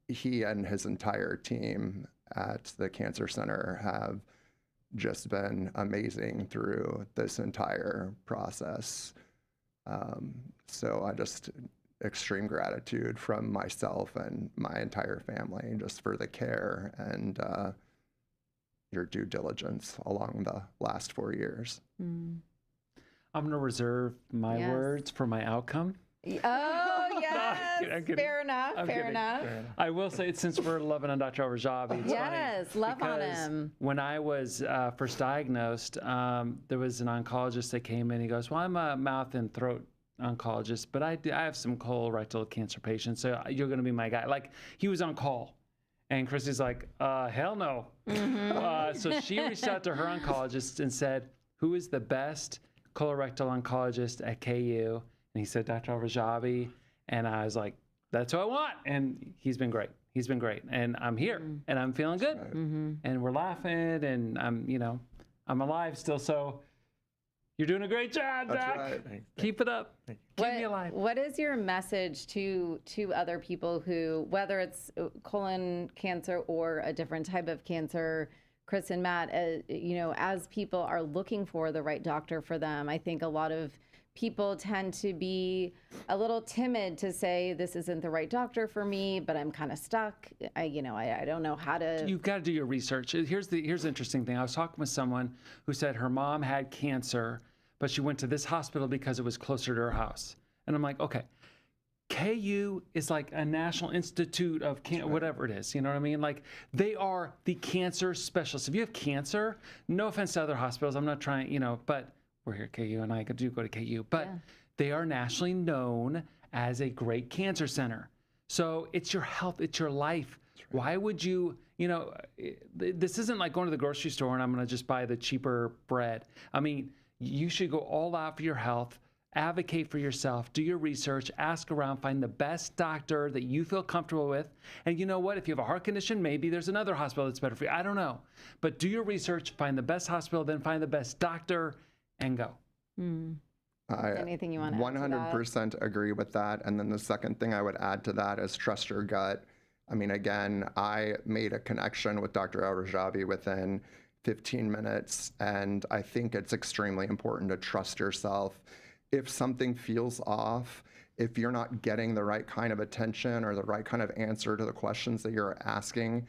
he and his entire team at the Cancer Center have just been amazing through this entire process. So I just extreme gratitude from myself and my entire family just for the care and your due diligence along the last 4 years. I'm going to reserve my words for my outcome. Oh, yes. Fair enough. I will say, since we're loving on Dr. Al-Rajabi, yes, love on him. When I was first diagnosed, there was an oncologist that came in. He goes, "Well, I'm a mouth and throat oncologist, but I have some colorectal cancer patients, so you're going to be my guy." Like, he was on call. And Chrissy's like, hell no. So she reached out to her oncologist and said, "Who is the best colorectal oncologist at KU?" And he said, "Dr. Al-Rajabi." And I was like, "That's who I want." And he's been great. And I'm here and I'm feeling good. And we're laughing and I'm alive still. So you're doing a great job, Doc. Right. Keep it up. Keep me alive. What is your message to other people who, whether it's colon cancer or a different type of cancer, Kris and Matt, as people are looking for the right doctor for them? I think a lot of people tend to be a little timid to say, "This isn't the right doctor for me, but I'm kind of stuck. I don't know how to." You've got to do your research. Here's the interesting thing. I was talking with someone who said her mom had cancer, but she went to this hospital because it was closer to her house. And I'm like, okay, KU is like a National Institute of whatever it is. You know what I mean? Like, they are the cancer specialists. If you have cancer, no offense to other hospitals, I'm not trying, but we're here at KU and I do go to KU, but they are nationally known as a great cancer center. So it's your health, it's your life. Right. Why would you, this isn't like going to the grocery store and I'm going to just buy the cheaper bread. I mean, you should go all out for your health, advocate for yourself, do your research, ask around, find the best doctor that you feel comfortable with. And you know what? If you have a heart condition, maybe there's another hospital that's better for you. I don't know. But do your research, find the best hospital, then find the best doctor and go. Anything you want to add to that? 100% agree with that. And then the second thing I would add to that is trust your gut. I mean, again, I made a connection with Dr. Al-Rajabi within 15 minutes, and I think it's extremely important to trust yourself. If something feels off, if you're not getting the right kind of attention or the right kind of answer to the questions that you're asking,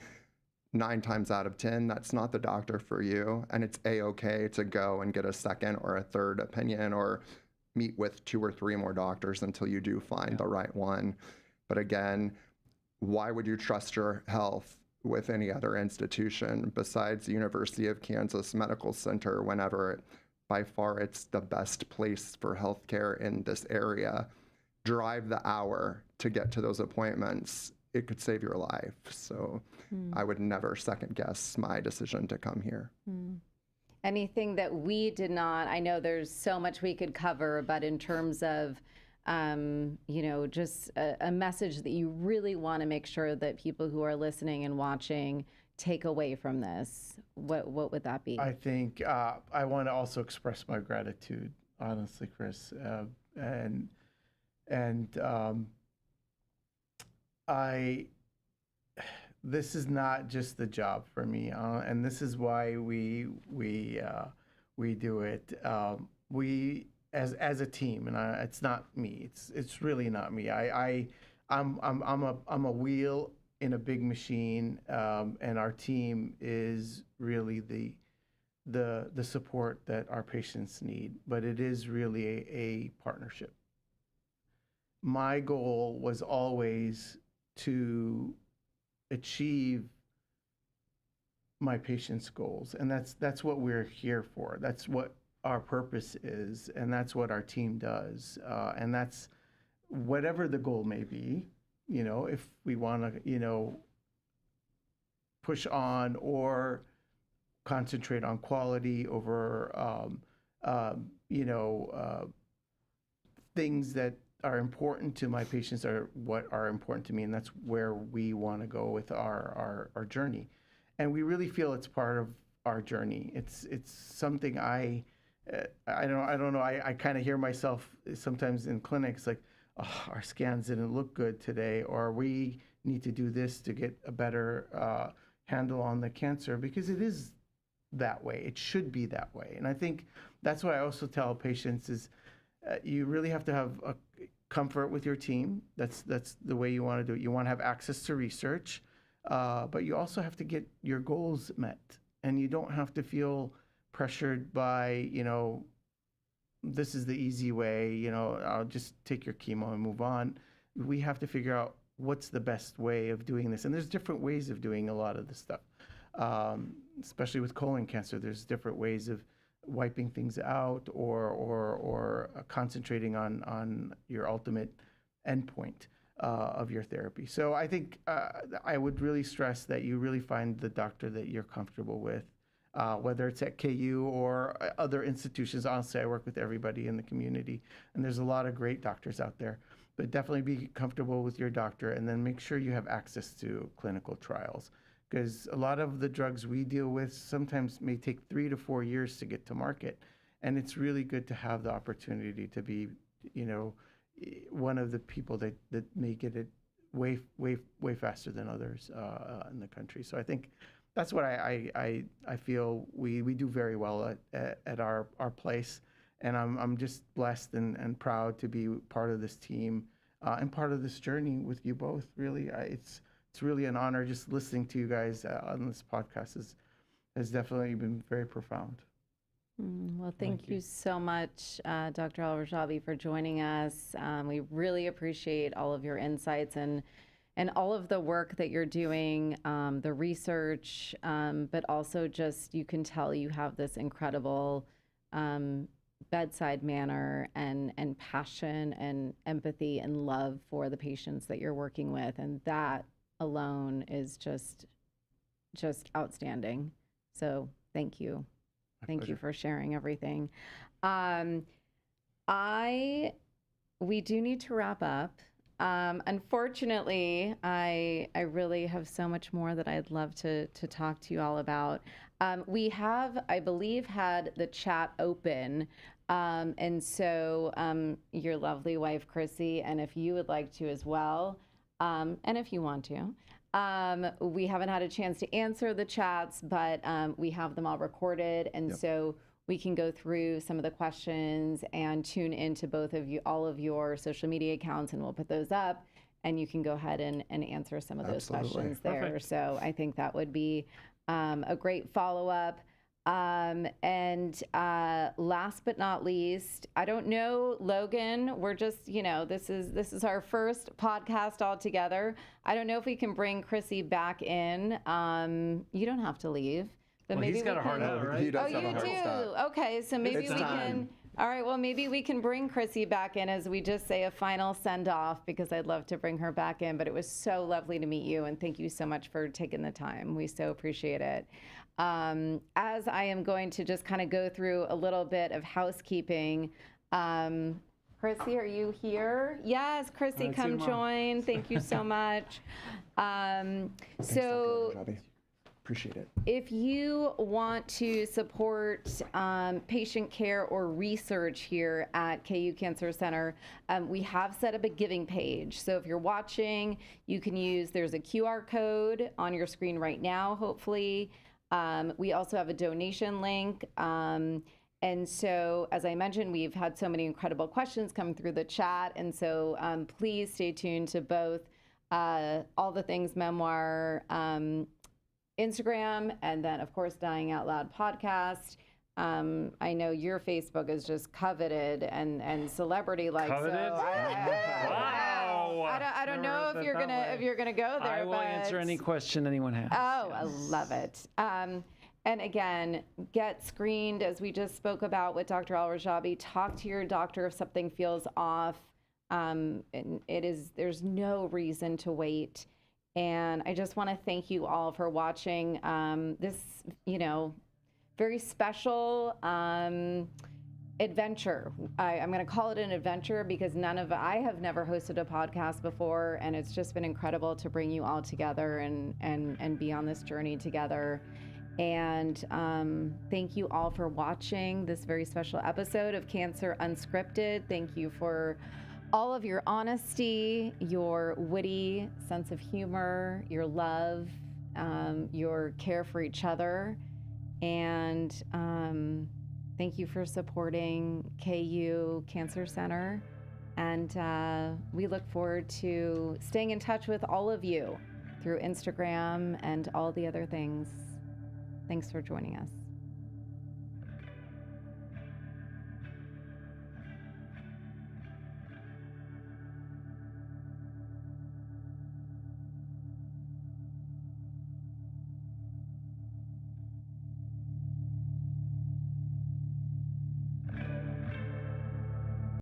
9 times out of 10, that's not the doctor for you. And it's a-okay to go and get a second or a third opinion or meet with 2 or 3 more doctors until you do find the right one. But again, why would you trust your health with any other institution besides the University of Kansas Medical Center whenever by far it's the best place for healthcare in this area? Drive the hour to get to those appointments. It could save your life. So I would never second guess my decision to come here. Anything that we did not, I know there's so much we could cover, but in terms of, just a message that you really want to make sure that people who are listening and watching take away from this, what would that be? I think I want to also express my gratitude, honestly, Kris, this is not just the job for me, and this is why we do it. We as a team, and it's not me. It's really not me. I'm a wheel in a big machine, and our team is really the support that our patients need. But it is really a partnership. My goal was always to achieve my patients' goals, and that's what we're here for. That's what our purpose is, and that's what our team does, and that's whatever the goal may be. If we want to push on or concentrate on quality over things that are important to my patients are what are important to me, and that's where we want to go with our journey. And we really feel it's part of our journey. It's something I don't know. I kind of hear myself sometimes in clinics like, oh, our scans didn't look good today, or we need to do this to get a better handle on the cancer, because it is that way. It should be that way. And I think that's why I also tell patients is you really have to have a comfort with your team. That's the way you want to do it. You want to have access to research, but you also have to get your goals met. And you don't have to feel pressured by, this is the easy way, I'll just take your chemo and move on. We have to figure out what's the best way of doing this. And there's different ways of doing a lot of this stuff, especially with colon cancer. There's different ways of wiping things out or concentrating on your ultimate endpoint of your therapy. So I think I would really stress that you really find the doctor that you're comfortable with, whether it's at KU or other institutions. Honestly, I work with everybody in the community, and there's a lot of great doctors out there. But definitely be comfortable with your doctor, and then make sure you have access to clinical trials. Because a lot of the drugs we deal with sometimes may take 3 to 4 years to get to market. And it's really good to have the opportunity to be, one of the people that may get it way faster than others in the country. So I think that's what I feel we do very well at our place. And I'm just blessed and proud to be part of this team and part of this journey with you both. Really, it's really an honor. Just listening to you guys on this podcast has definitely been very profound. Well, thank you so much, Dr. Al-Rajabi, for joining us. We really appreciate all of your insights and all of the work that you're doing, the research, but also just you can tell you have this incredible bedside manner and passion and empathy and love for the patients that you're working with, and that alone is just outstanding. So thank you. Thank you for sharing everything. We do need to wrap up. Unfortunately, I really have so much more that I'd love to talk to you all about. We have, I believe, had the chat open. And so your lovely wife, Chrissy, and if you would like to as well, and if you want to, we haven't had a chance to answer the chats, but we have them all recorded. And so we can go through some of the questions and tune into both of you, all of your social media accounts, and we'll put those up and you can go ahead and answer some of those questions there. Perfect. So I think that would be a great follow-up. And last but not least, I don't know, Logan, we're just, this is our first podcast all together. I don't know if we can bring Chrissy back in. You don't have to leave. But maybe he's got a hard out, right? Oh, you do? Okay, so maybe All right, well, maybe we can bring Chrissy back in as we just say a final send-off, because I'd love to bring her back in. But it was so lovely to meet you, and thank you so much for taking the time. We so appreciate it. As I am going to just kind of go through a little bit of housekeeping, Chrissy, are you here? Yes, Chrissy, come join. Thank you so much. Thanks, Dr. Al-Rajabi. Appreciate it. If you want to support patient care or research here at KU Cancer Center, we have set up a giving page. So if you're watching, you can there's a QR code on your screen right now, hopefully. We also have a donation link. And so, as I mentioned, we've had so many incredible questions come through the chat. And so please stay tuned to both All the Things Memoir Instagram, and then, of course, Dying Out Loud podcast. I know your Facebook is just coveted and celebrity-like. Coveted? So Wow. I don't know if you're gonna go there. I will answer any question anyone has. Oh, yes. I love it. And again, get screened, as we just spoke about with Dr. Al-Rajabi. Talk to your doctor if something feels off. There's no reason to wait. And I just want to thank you all for watching this, very special adventure. I'm going to call it an adventure because I have never hosted a podcast before, and it's just been incredible to bring you all together and be on this journey together. And thank you all for watching this very special episode of Cancer Unscripted. Thank you for all of your honesty, your witty sense of humor, your love, your care for each other. And thank you for supporting KU Cancer Center. And we look forward to staying in touch with all of you through Instagram and all the other things. Thanks for joining us.